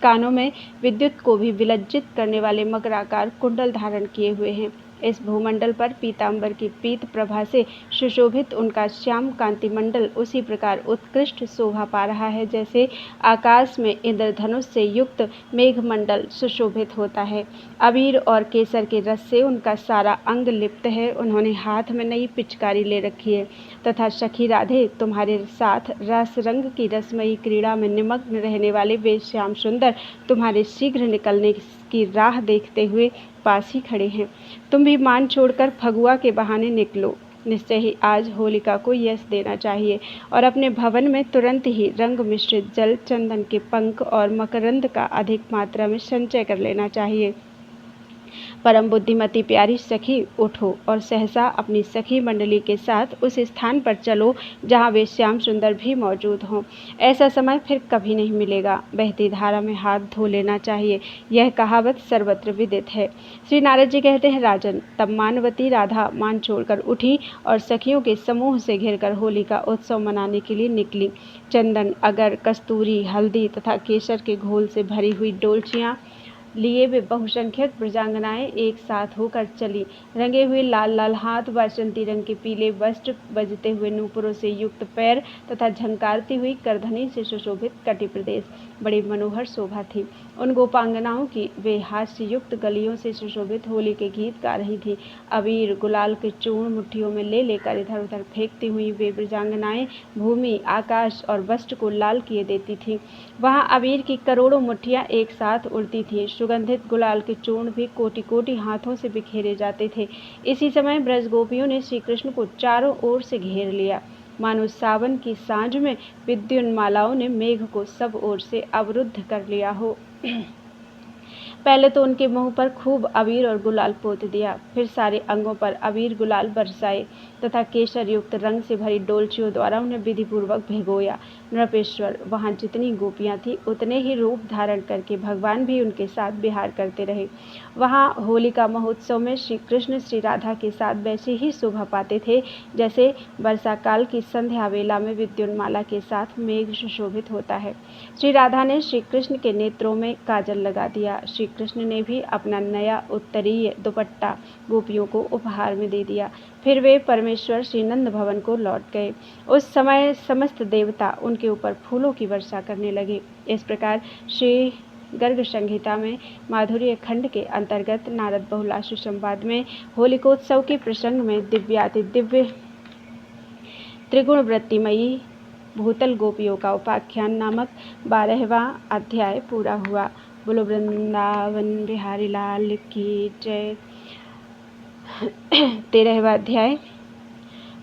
कानों में विद्युत को भी विलज्जित करने वाले मकराकार कुंडल धारण किए हुए हैं। इस भूमंडल पर पीतांबर की पीत प्रभा से सुशोभित उनका श्याम कांति मंडल उसी प्रकार उत्कृष्ट शोभा पा रहा है जैसे आकाश में इंद्रधनुष से युक्त मेघमंडल सुशोभित होता है। अबीर और केसर के रस से उनका सारा अंग लिप्त है। उन्होंने हाथ में नई पिचकारी ले रखी है तथा सखी राधे, तुम्हारे साथ रस रंग की रसमयी क्रीड़ा में निमग्न रहने वाले वे श्याम सुंदर तुम्हारे शीघ्र निकलने की राह देखते हुए पास ही खड़े हैं। तुम भी मान छोड़कर फगुआ के बहाने निकलो। निश्चय ही आज होलिका को यश देना चाहिए और अपने भवन में तुरंत ही रंग मिश्रित जल, चंदन के पंख और मकरंद का अधिक मात्रा में संचय कर लेना चाहिए। परम बुद्धिमती प्यारी सखी, उठो और सहसा अपनी सखी मंडली के साथ उस स्थान पर चलो जहाँ वे श्याम सुंदर भी मौजूद हों। ऐसा समय फिर कभी नहीं मिलेगा। बहती धारा में हाथ धो लेना चाहिए, यह कहावत सर्वत्र विदित है। श्री नारद जी कहते हैं, राजन, तब मानवती राधा मान छोड़कर उठी और सखियों के समूह से घिरकर होली का उत्सव मनाने के लिए निकली। चंदन, अगर, कस्तूरी, हल्दी तथा केसर के घोल से भरी हुई डोलचियाँ लिए वे बहुसंख्यक ब्रजांगनाएं एक साथ होकर चली। रंगे हुए लाल लाल हाथ, बासंती रंग के पीले वस्त्र, बजते हुए नूपुरों से युक्त पैर तथा झंकारती हुई करधनी से सुशोभित कटि प्रदेश बड़ी मनोहर शोभा थी। उन गोपांगनाओं की वे हास्य युक्त गलियों से सुशोभित होली के गीत गा रही थी। अबीर गुलाल के चूर्ण मुट्ठियों में ले लेकर इधर उधर फेंकती हुई वे ब्रजांगनाएं भूमि, आकाश और वस्त्र को लाल किए देती थीं। वहां अबीर की करोड़ों मुट्ठियां एक साथ उड़ती थीं। सुगंधित गुलाल के चूर्ण भी कोटि कोटि हाथों से बिखेरे जाते थे। इसी समय ब्रज गोपियों ने श्री कृष्ण को चारों ओर से घेर लिया, मानो सावन की सांझ में विद्युन्मालाओं ने मेघ को सब ओर से अवरुद्ध कर लिया हो। पहले तो उनके मुंह पर खूब अबीर और गुलाल पोत दिया, फिर सारे अंगों पर अबीर गुलाल बरसाए तथा केसर युक्त रंग से भरी डोलचियों द्वारा उन्हें विधिपूर्वक भिगोया। नृपेश्वर, वहां जितनी गोपियां थीं उतने ही रूप धारण करके भगवान भी उनके साथ विहार करते रहे। वहां होलिका महोत्सव में श्री कृष्ण श्री राधा के साथ वैसे ही शोभा पाते थे जैसे वर्षा काल की संध्या वेला में विद्युन्माला के साथ मेघ सुशोभित होता है। श्री राधा ने श्री कृष्ण के नेत्रों में काजल लगा दिया। श्री कृष्ण ने भी अपना नया उत्तरीय दुपट्टा गोपियों को उपहार में दे दिया। फिर वे परमेश्वर श्री नंद भवन को लौट गए। उस समय समस्त देवता उनके ऊपर फूलों की वर्षा करने लगे। इस प्रकार श्री गर्ग संहिता में माधुर्य खंड के अंतर्गत नारद बहुलाशु संवाद में होलिकोत्सव के प्रसंग में दिव्याति दिव्य त्रिगुण वृत्तिमयी भूतल गोपियों का उपाख्यान नामक 12वां अध्याय पूरा हुआ। बोलो वृंदावन बिहारी लाल की जय। 13वां अध्याय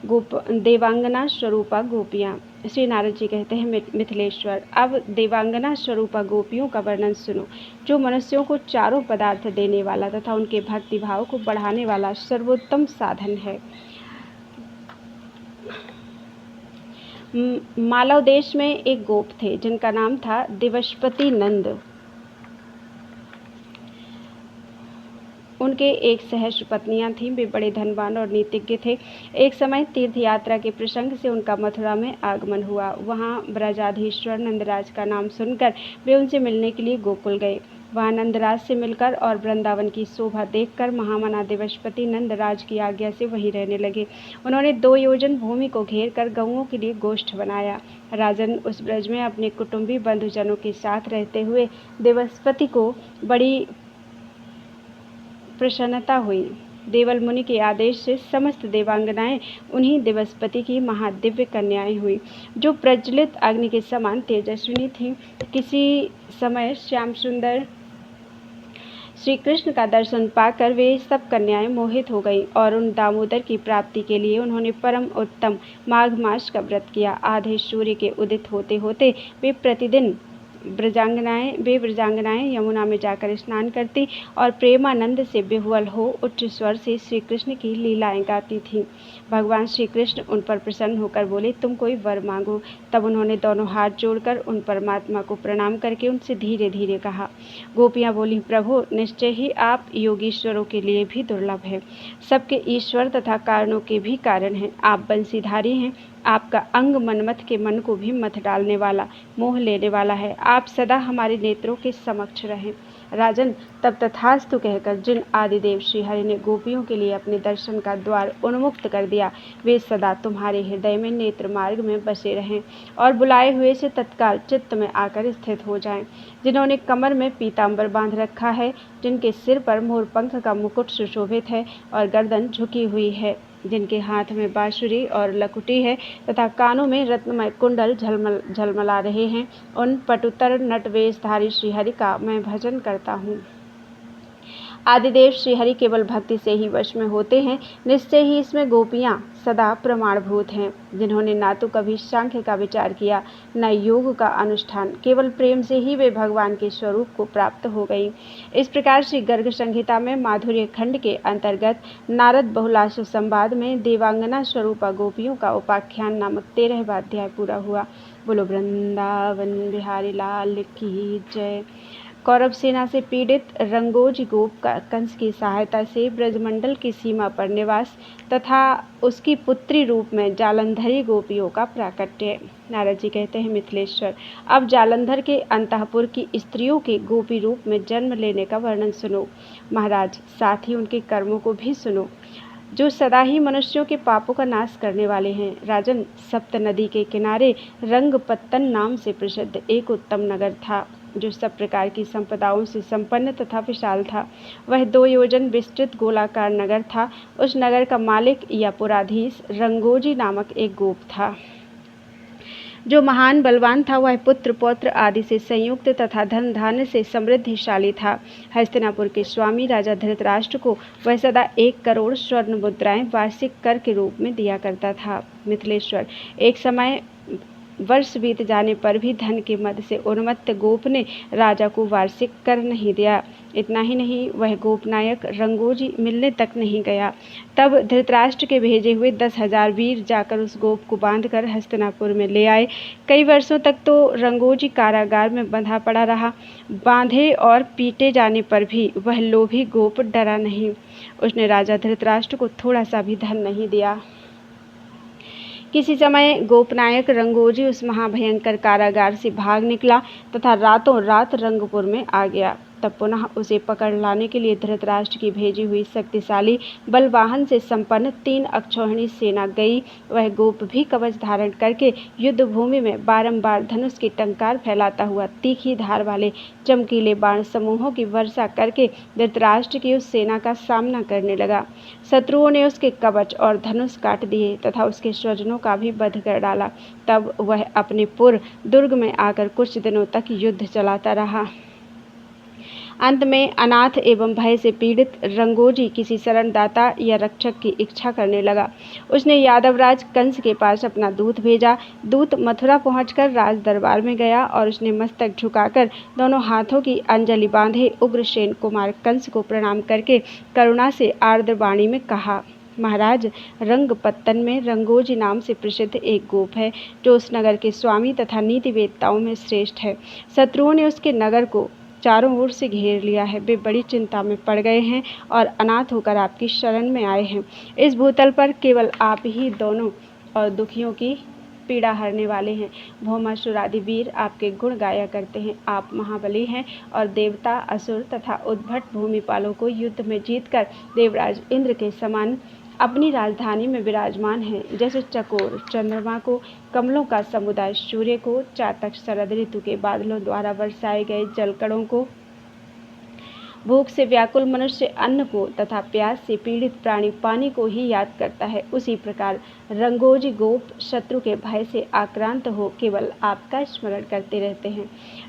देवांगना स्वरूपा गोपियाँ। श्री नारद जी कहते हैं, मिथिलेश्वर, अब देवांगना स्वरूपा गोपियों का वर्णन सुनो, जो मनुष्यों को चारों पदार्थ देने वाला तथा उनके भक्ति भाव को बढ़ाने वाला सर्वोत्तम साधन है। मालव देश में एक गोप थे जिनका नाम था दिवसपति नंद। उनके 1 सहस्र पत्नियां थीं। वे बड़े धनवान और नीतिज्ञ थे। एक समय तीर्थ यात्रा के प्रसंग से उनका मथुरा में आगमन हुआ। वहां ब्रजाधीश्वर नंदराज का नाम सुनकर वे उनसे मिलने के लिए गोकुल गए। वहां नंदराज से मिलकर और वृंदावन की शोभा देखकर महामना दिवसपति नंदराज की आज्ञा से वहीं रहने लगे। उन्होंने 2 योजन भूमि को घेर कर गऊओं के लिए गोष्ठ बनाया। राजन, उस ब्रज में अपने कुटुंबी बंधुजनों के साथ रहते हुए दिवसपति को बड़ी प्रसन्नता हुई। देवल मुनि के आदेश से समस्त देवांगनाएं उन्हीं दिवसपति की महादिव्य कन्याएं हुई, जो प्रज्वलित अग्नि के समान तेजस्विनी थीं। किसी समय श्याम सुंदर श्री कृष्ण का दर्शन पाकर वे सब कन्याएं मोहित हो गईं और उन दामोदर की प्राप्ति के लिए उन्होंने परम उत्तम माघ मास का व्रत किया। आधे सूर्य के उदित होते होते वे प्रतिदिन ब्रजांगनाएं यमुना में जाकर स्नान करती और प्रेमानंद से विह्वल हो उच्च स्वर से श्री कृष्ण की लीलाएं गाती थीं। भगवान श्री कृष्ण उन पर प्रसन्न होकर बोले, तुम कोई वर मांगो। तब उन्होंने दोनों हाथ जोड़कर उन परमात्मा को प्रणाम करके उनसे धीरे धीरे कहा। गोपियां बोली, प्रभु, निश्चय ही आप योगीश्वरों के लिए भी दुर्लभ है, सबके ईश्वर तथा कारणों के भी कारण हैं। आप बंसीधारी हैं। आपका अंग मनमथ के मन को भी मथ डालने वाला, मोह लेने वाला है। आप सदा हमारे नेत्रों के समक्ष रहें। राजन, तब तथास्तु कहकर जिन आदिदेव श्रीहरि ने गोपियों के लिए अपने दर्शन का द्वार उन्मुक्त कर दिया, वे सदा तुम्हारे हृदय में नेत्र मार्ग में बसे रहें और बुलाए हुए से तत्काल चित्त में आकर स्थित हो जाएं। जिन्होंने कमर में पीताम्बर बांध रखा है, जिनके सिर पर मोरपंख का मुकुट सुशोभित है और गर्दन झुकी हुई है, जिनके हाथ में बांसुरी और लकुटी है तथा कानों में रत्नमय कुंडल झलमला रहे हैं, उन पटुतर नटवेशधारी श्रीहरि का मैं भजन करता हूँ। आदिदेव श्रीहरि केवल भक्ति से ही वश में होते हैं, निश्चय ही इसमें गोपियाँ सदा प्रमाणभूत हैं, जिन्होंने ना तो कभी सांख्य का विचार किया, न योग का अनुष्ठान, केवल प्रेम से ही वे भगवान के स्वरूप को प्राप्त हो गई। इस प्रकार श्री गर्ग संहिता में माधुर्य खंड के अंतर्गत नारद बहुलाश संवाद में देवांगना स्वरूपा गोपियों का उपाख्यान नामक 13वां अध्याय पूरा हुआ। बोलो वृंदावन बिहारी लाल की जय। कौरव सेना से पीड़ित रंगोजी गोप का कंस की सहायता से ब्रजमंडल की सीमा पर निवास तथा उसकी पुत्री रूप में जालंधरी गोपियों का प्राकट्य। नारद जी कहते हैं मिथिलेश्वर, अब जालंधर के अंतःपुर की स्त्रियों के गोपी रूप में जन्म लेने का वर्णन सुनो। महाराज, साथ ही उनके कर्मों को भी सुनो, जो सदा ही मनुष्यों के पापों का नाश करने वाले हैं। राजन, सप्त नदी के किनारे रंगपत्तन नाम से प्रसिद्ध एक उत्तम नगर था, जो सब प्रकार की संपदाओं से संपन्न तथा विशाल था। वह 2 योजन विस्तृत गोलाकार नगर था। उस नगर का मालिक या पुराधीश रंगोजी नामक एक गोप था, जो महान बलवान था। वह पुत्र पौत्र आदि से संयुक्त तथा धन धान्य से समृद्धिशाली था। हस्तिनापुर के स्वामी राजा धृतराष्ट्र को वह सदा 1 करोड़ स्वर्ण मुद्राएं वार्षिक कर के रूप में दिया करता था। मिथिलेश्वर, एक समय वर्ष बीत जाने पर भी धन के मद से उन्मत्त गोप ने राजा को वार्षिक कर नहीं दिया। इतना ही नहीं, वह गोपनायक रंगोजी मिलने तक नहीं गया। तब धृतराष्ट्र के भेजे हुए 10,000 वीर जाकर उस गोप को बांधकर हस्तिनापुर में ले आए। कई वर्षों तक तो रंगोजी कारागार में बंधा पड़ा रहा। बांधे और पीटे जाने पर भी वह लोभी गोप डरा नहीं। उसने राजा धृतराष्ट्र को थोड़ा सा भी धन नहीं दिया। किसी समय गोपनायक रंगोजी उस महाभयंकर कारागार से भाग निकला तथा रातों रात रंगपुर में आ गया। तब पुनः उसे पकड़ लाने के लिए धृतराष्ट्र की भेजी हुई शक्तिशाली बलवाहन से संपन्न 3 अक्षौहिणी सेना गई। वह गोप भी कवच धारण करके युद्ध भूमि में बारंबार धनुष की टंकार फैलाता हुआ तीखी धार वाले चमकीले बाण समूहों की वर्षा करके धृतराष्ट्र की उस सेना का सामना करने लगा। शत्रुओं ने उसके कवच और धनुष काट दिए तथा उसके स्वजनों का भी वध कर डाला। तब वह अपने पुर दुर्ग में आकर कुछ दिनों तक युद्ध चलाता रहा। अंत में अनाथ एवं भय से पीड़ित रंगोजी किसी शरणदाता या रक्षक की इच्छा करने लगा। उसने यादवराज कंस के पास अपना दूत भेजा। दूत मथुरा पहुंचकर राज दरबार में गया और उसने मस्तक झुकाकर दोनों हाथों की अंजलि बांधे उग्रसेन कुमार कंस को प्रणाम करके करुणा से आर्द्र वाणी में कहा, महाराज, रंगपत्तन में रंगोजी नाम से प्रसिद्ध एक गोप है, जो उस नगर के स्वामी तथा नीतिवेत्ताओं में श्रेष्ठ है। शत्रुओं ने उसके नगर को चारों ओर से घेर लिया है। वे बड़ी चिंता में पड़ गए हैं और अनाथ होकर आपकी शरण में आए हैं। इस भूतल पर केवल आप ही दोनों और दुखियों की पीड़ा हरने वाले हैं। भौमासुर आदि वीर आपके गुण गाया करते हैं। आप महाबली हैं और देवता, असुर तथा उद्भट भूमिपालों को युद्ध में जीतकर देवराज इंद्र के समान अपनी राजधानी में विराजमान हैं। जैसे चकोर चंद्रमा को, कमलों का समुदाय सूर्य को, चातक शरद ऋतु के बादलों द्वारा बरसाए गए जलकणों को, भूख से व्याकुल मनुष्य अन्न को तथा प्यास से पीड़ित प्राणी पानी को ही याद करता है, उसी प्रकार रंगोजी गोप शत्रु के भय से आक्रांत हो केवल आपका स्मरण करते रहते हैं।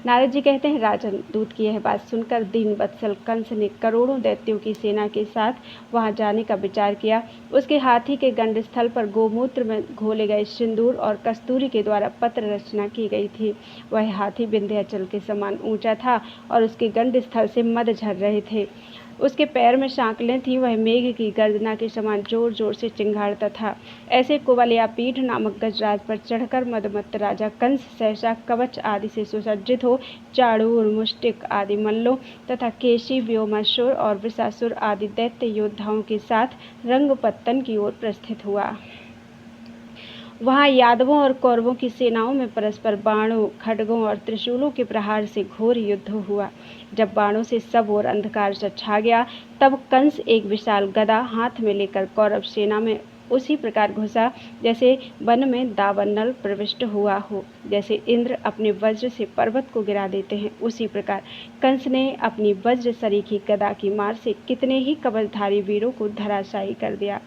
नारद जी कहते हैं, राजन, दूत की यह बात सुनकर दीन वत्सल कंस ने करोड़ों दैत्यों की सेना के साथ वहां जाने का विचार किया। उसके हाथी के गंडस्थल पर गोमूत्र में घोले गए सिंदूर और कस्तूरी के द्वारा पत्र रचना की गई थी। वह हाथी विंध्याचल के समान ऊंचा था और उसके गंडस्थल से मद झर रहे थे। उसके पैर में सांकलें थीं। वह मेघ की गर्जना के समान जोर जोर से चिंघाड़ता था। ऐसे कुवलयापीठ नामक गजराज पर चढ़कर मदमत्त राजा कंस सहसा कवच आदि से सुसज्जित हो चाणूर, मुष्टिक आदि मल्लों तथा केशी, व्योमासुर और वृषासुर आदि दैत्य योद्धाओं के साथ रंगपत्तन की ओर प्रस्थित हुआ। वहां यादवों और कौरवों की सेनाओं में परस्पर बाणों, खड्गों और त्रिशूलों के प्रहार से घोर युद्ध हुआ। जब बाणों से सब ओर अंधकार सा छा गया, तब कंस एक विशाल गदा हाथ में लेकर कौरव सेना में उसी प्रकार घुसा जैसे वन में दावानल प्रविष्ट हुआ हो। जैसे इंद्र अपने वज्र से पर्वत को गिरा देते हैं, उसी प्रकार कंस ने अपनी वज्र सरीखी गदा की मार से कितने ही कवचधारी वीरों को धराशायी कर दिया।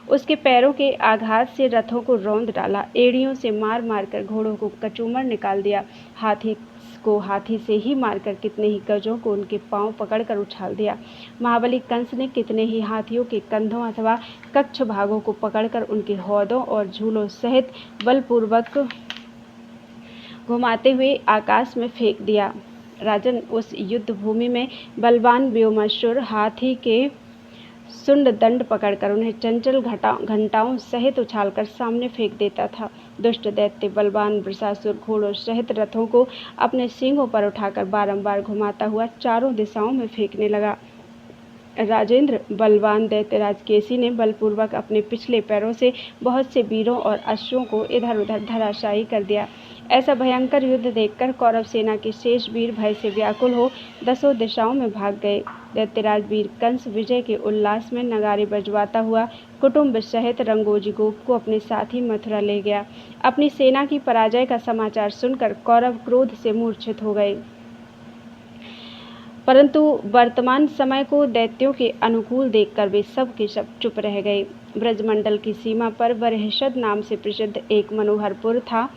उसके पैरों के आघात से रथों को रौंद डाला, एड़ियों से मार मार कर घोड़ों को कचूमर निकाल दिया। हाथी को हाथी से ही मारकर कितने ही गजों को उनके पांव पकड़कर उछाल दिया। महाबली कंस ने कितने ही हाथियों के कंधों अथवा कक्ष भागों को पकड़कर उनके हौदों और झूलों सहित बलपूर्वक घुमाते हुए आकाश में फेंक दिया। राजन, उस युद्ध भूमि में बलवान व्योमासुर हाथी के सुंड दंड पकड़कर उन्हें चंचल घंटाओं सहित उछालकर सामने फेंक देता था। दुष्ट दैत्य बलवान वृषासुर घोड़ों सहित रथों को अपने सींगों पर उठाकर बारंबार घुमाता हुआ चारों दिशाओं में फेंकने लगा। राजेंद्र, बलवान दैत्यराज केसी ने बलपूर्वक अपने पिछले पैरों से बहुत से वीरों और अश्वों को इधर उधर धराशायी कर दिया। ऐसा भयंकर युद्ध देखकर कौरव सेना के शेष वीर भय से व्याकुल हो दसों दिशाओं में भाग गए। दैत्यराज वीर कंस विजय के उल्लास में नगारे बजवाता हुआ कुटुंब सहित रंगोजी गोप को अपने साथ ही मथुरा ले गया। अपनी सेना की पराजय का समाचार सुनकर कौरव क्रोध से मूर्छित हो गए, परंतु वर्तमान समय को दैत्यों के अनुकूल देखकर वे सब के सब चुप रह गए। ब्रजमंडल की सीमा पर बरहिषद नाम से प्रसिद्ध एक मनोहरपुर था,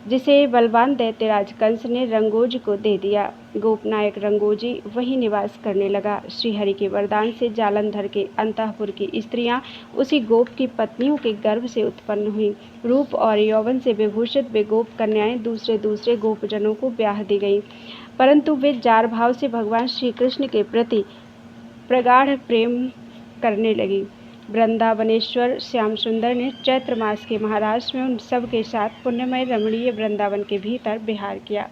जिसे बलवान दैत्यराज कंस ने रंगोजी को दे दिया। गोपनायक रंगोजी वहीं निवास करने लगा। श्रीहरि के वरदान से जालंधर के अंतःपुर की स्त्रियां उसी गोप की पत्नियों के गर्भ से उत्पन्न हुई। रूप और यौवन से विभूषित वे गोप कन्याएं दूसरे दूसरे गोपजनों को ब्याह दी गईं, परंतु वे जार भाव से भगवान श्री कृष्ण के प्रति प्रगाढ़ प्रेम करने लगी। वृंदावनेश्वर श्याम सुंदर ने चैत्र मास के महाराष्ट्र में उन सब के साथ पुण्यमय रमणीय वृंदावन के भीतर विहार किया।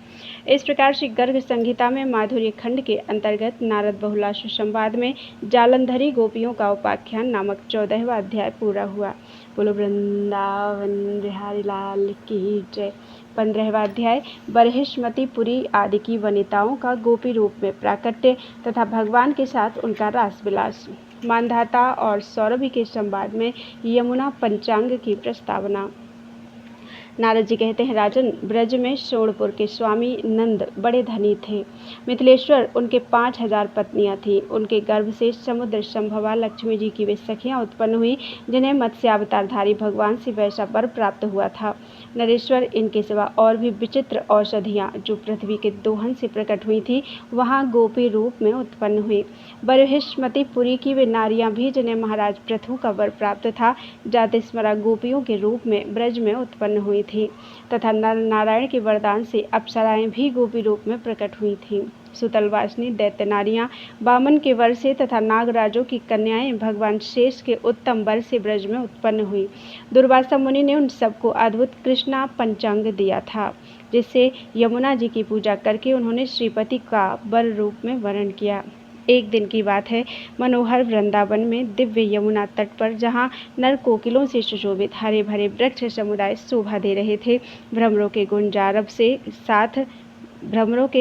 इस प्रकार श्री गर्ग संहिता में माधुर्य खंड के अंतर्गत नारद बहुलाशु संवाद में जालंधरी गोपियों का उपाख्यान नामक 14वां अध्याय पूरा हुआ। बोलो वृंदावन बिहारी लाल की जय। 15वां अध्याय बरहिष्मतीपुरी आदि की वनिताओं का गोपी रूप में प्राकट्य तथा भगवान के साथ उनका रास विलास। मानधाता और सौरभि के संवाद में यमुना पंचांग की प्रस्तावना। नारद जी कहते हैं, राजन, ब्रज में शोणपुर के स्वामी नंद बड़े धनी थे। मिथिलेश्वर उनके 5000 पत्नियां थीं। उनके गर्भ से समुद्र संभवा लक्ष्मी जी की वे सखियां उत्पन्न हुई, जिन्हें मत्स्यावतारधारी भगवान से वैसा वर प्राप्त हुआ था। नरेश्वर, इनके सिवा और भी विचित्र औषधियां जो पृथ्वी के दोहन से प्रकट हुई थी, वहां गोपी रूप में उत्पन्न हुई। बरहिष्मतीपुरी की वे नारियां भी, जिन्हें महाराज पृथु का वर प्राप्त था, जातिस्मरा गोपियों के रूप में ब्रज में उत्पन्न हुई थी तथा नर नारायण के वरदान से अप्सराएं भी गोपी रूप में प्रकट हुई थीं। सुतलवासिनी दैत्य नारियां वामन के वर से तथा नागराजों की कन्याएं भगवान शेष के उत्तम वर से ब्रज में उत्पन्न हुई। दुर्वासा मुनि ने उन सबको अद्भुत कृष्णा पंचांग दिया था, जिससे यमुना जी की पूजा करके उन्होंने श्रीपति का वर रूप में वर्ण किया। एक दिन की बात है, मनोहर वृंदावन में दिव्य यमुना तट पर, जहाँ नर कोकिलों से सुशोभित हरे भरे वृक्ष समुदाय शोभा दे रहे थे, भ्रमरों के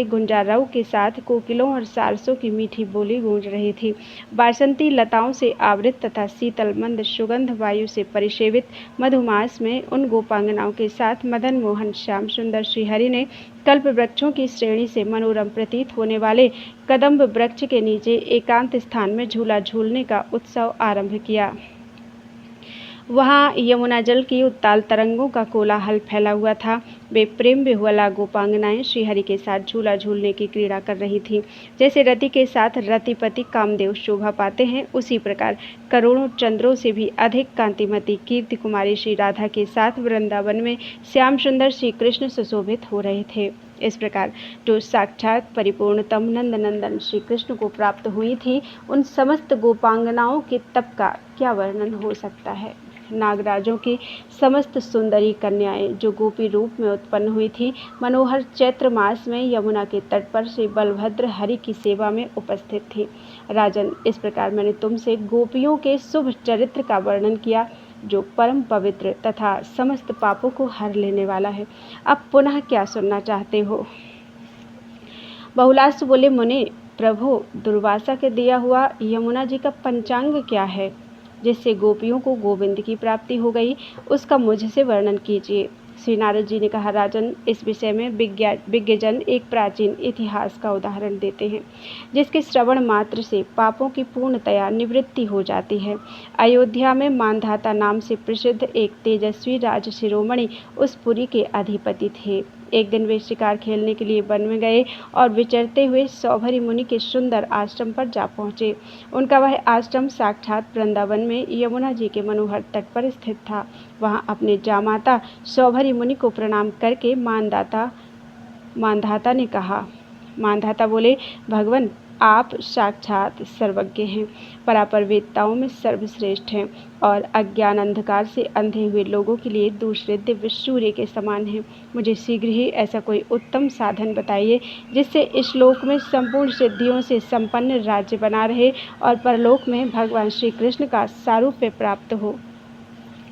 गुंजारव के साथ कोकिलों और सारसों की मीठी बोली गूंज रही थी। बासंती लताओं से आवृत तथा शीतल मंद सुगंध वायु से परिसेवित मधुमास में उन गोपांगनाओं के साथ मदन मोहन श्याम सुंदर श्रीहरि ने कल्प वृक्षों की श्रेणी से मनोरम प्रतीत होने वाले कदम्ब वृक्ष के नीचे एकांत स्थान में झूला झूलने का उत्सव आरंभ किया। वहाँ यमुना जल की उत्ताल तरंगों का कोलाहल फैला हुआ था। वे प्रेम विह्वला गोपांगनाएं श्रीहरि के साथ झूला झूलने की क्रीड़ा कर रही थीं। जैसे रति के साथ रतिपति कामदेव शोभा पाते हैं, उसी प्रकार करोड़ों चंद्रों से भी अधिक कांतिमती कीर्ति कुमारी श्री राधा के साथ वृंदावन में श्याम सुंदर श्री कृष्ण सुशोभित हो रहे थे। इस प्रकार जो साक्षात परिपूर्णतम नंद नंदन श्री कृष्ण को प्राप्त हुई थी, उन समस्त गोपांगनाओं के तप का क्या वर्णन हो सकता है। नागराजों की समस्त सुंदरी कन्याएं जो गोपी रूप में उत्पन्न हुई थी, मनोहर चैत्र मास में यमुना के तट पर श्री बलभद्र हरि की सेवा में उपस्थित थी। राजन, इस प्रकार मैंने तुमसे गोपियों के शुभ चरित्र का वर्णन किया, जो परम पवित्र तथा समस्त पापों को हर लेने वाला है। अब पुनः क्या सुनना चाहते हो। बहुलाश बोले, मुनि प्रभु, दुर्वासा के दिया हुआ यमुना जी का पंचांग क्या है, जिससे गोपियों को गोविंद की प्राप्ति हो गई, उसका मुझसे वर्णन कीजिए। श्री नारद जी ने कहा, राजन, इस विषय में विज्ञजन एक प्राचीन इतिहास का उदाहरण देते हैं, जिसके श्रवण मात्र से पापों की पूर्णतया निवृत्ति हो जाती है। अयोध्या में मानधाता नाम से प्रसिद्ध एक तेजस्वी राज शिरोमणि उस पुरी के अधिपति थे। एक दिन वे शिकार खेलने के लिए वन में गए और विचरते हुए सौभरी मुनि के सुंदर आश्रम पर जा पहुँचे। उनका वह आश्रम साक्षात वृंदावन में यमुना जी के मनोहर तट पर स्थित था। वहाँ अपने जामाता सौभरी मुनि को प्रणाम करके मानधाता ने कहा। मानधाता बोले, भगवान आप साक्षात सर्वज्ञ हैं, परापर वेदताओं में सर्वश्रेष्ठ हैं और अज्ञान अंधकार से अंधे हुए लोगों के लिए दूसरे दिव्य सूर्य के समान हैं। मुझे शीघ्र ही ऐसा कोई उत्तम साधन बताइए जिससे इस लोक में संपूर्ण सिद्धियों से संपन्न राज्य बना रहे और परलोक में भगवान श्री कृष्ण का सारूप्य प्राप्त हो।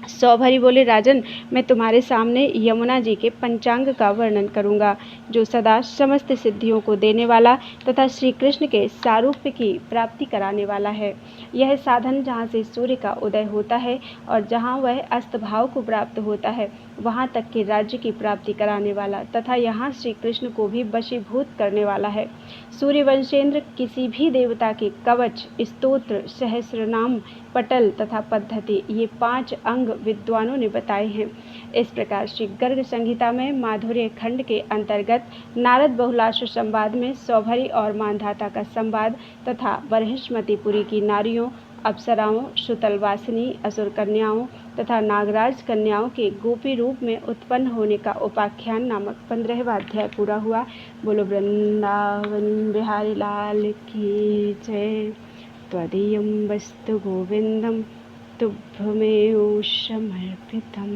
सौभरी बोले, राजन मैं तुम्हारे सामने यमुना जी के पंचांग का वर्णन करूंगा, जो सदा समस्त सिद्धियों को देने वाला तथा श्री कृष्ण के सारूप्य की प्राप्ति कराने वाला है। यह साधन जहाँ से सूर्य का उदय होता है और जहाँ वह अस्त भाव को प्राप्त होता है, वहाँ तक के राज्य की प्राप्ति कराने वाला तथा यहाँ श्री कृष्ण को भी वशीभूत करने वाला है। सूर्यवंशेंद्र किसी भी देवता के कवच, स्तोत्र, सहस्रनाम, पटल तथा पद्धति, ये 5 अंग विद्वानों ने बताए हैं। इस प्रकार श्री गर्ग संहिता में माधुर्य खंड के अंतर्गत नारद बहुलाश्व संवाद में सौभरी और मानधाता का संवाद तथा बरहिष्मतिपुरी की नारियों, अप्सराओं, शुतलवासिनी, असुर कन्याओं तथा नागराज कन्याओं के गोपी रूप में उत्पन्न होने का उपाख्यान नामक 15वां अध्याय पूरा हुआ। बोलो वृंदावन बिहारी लाल की जय। त्वदीयं वस्तु गोविंदम तुभ्यमेव समर्पितम्।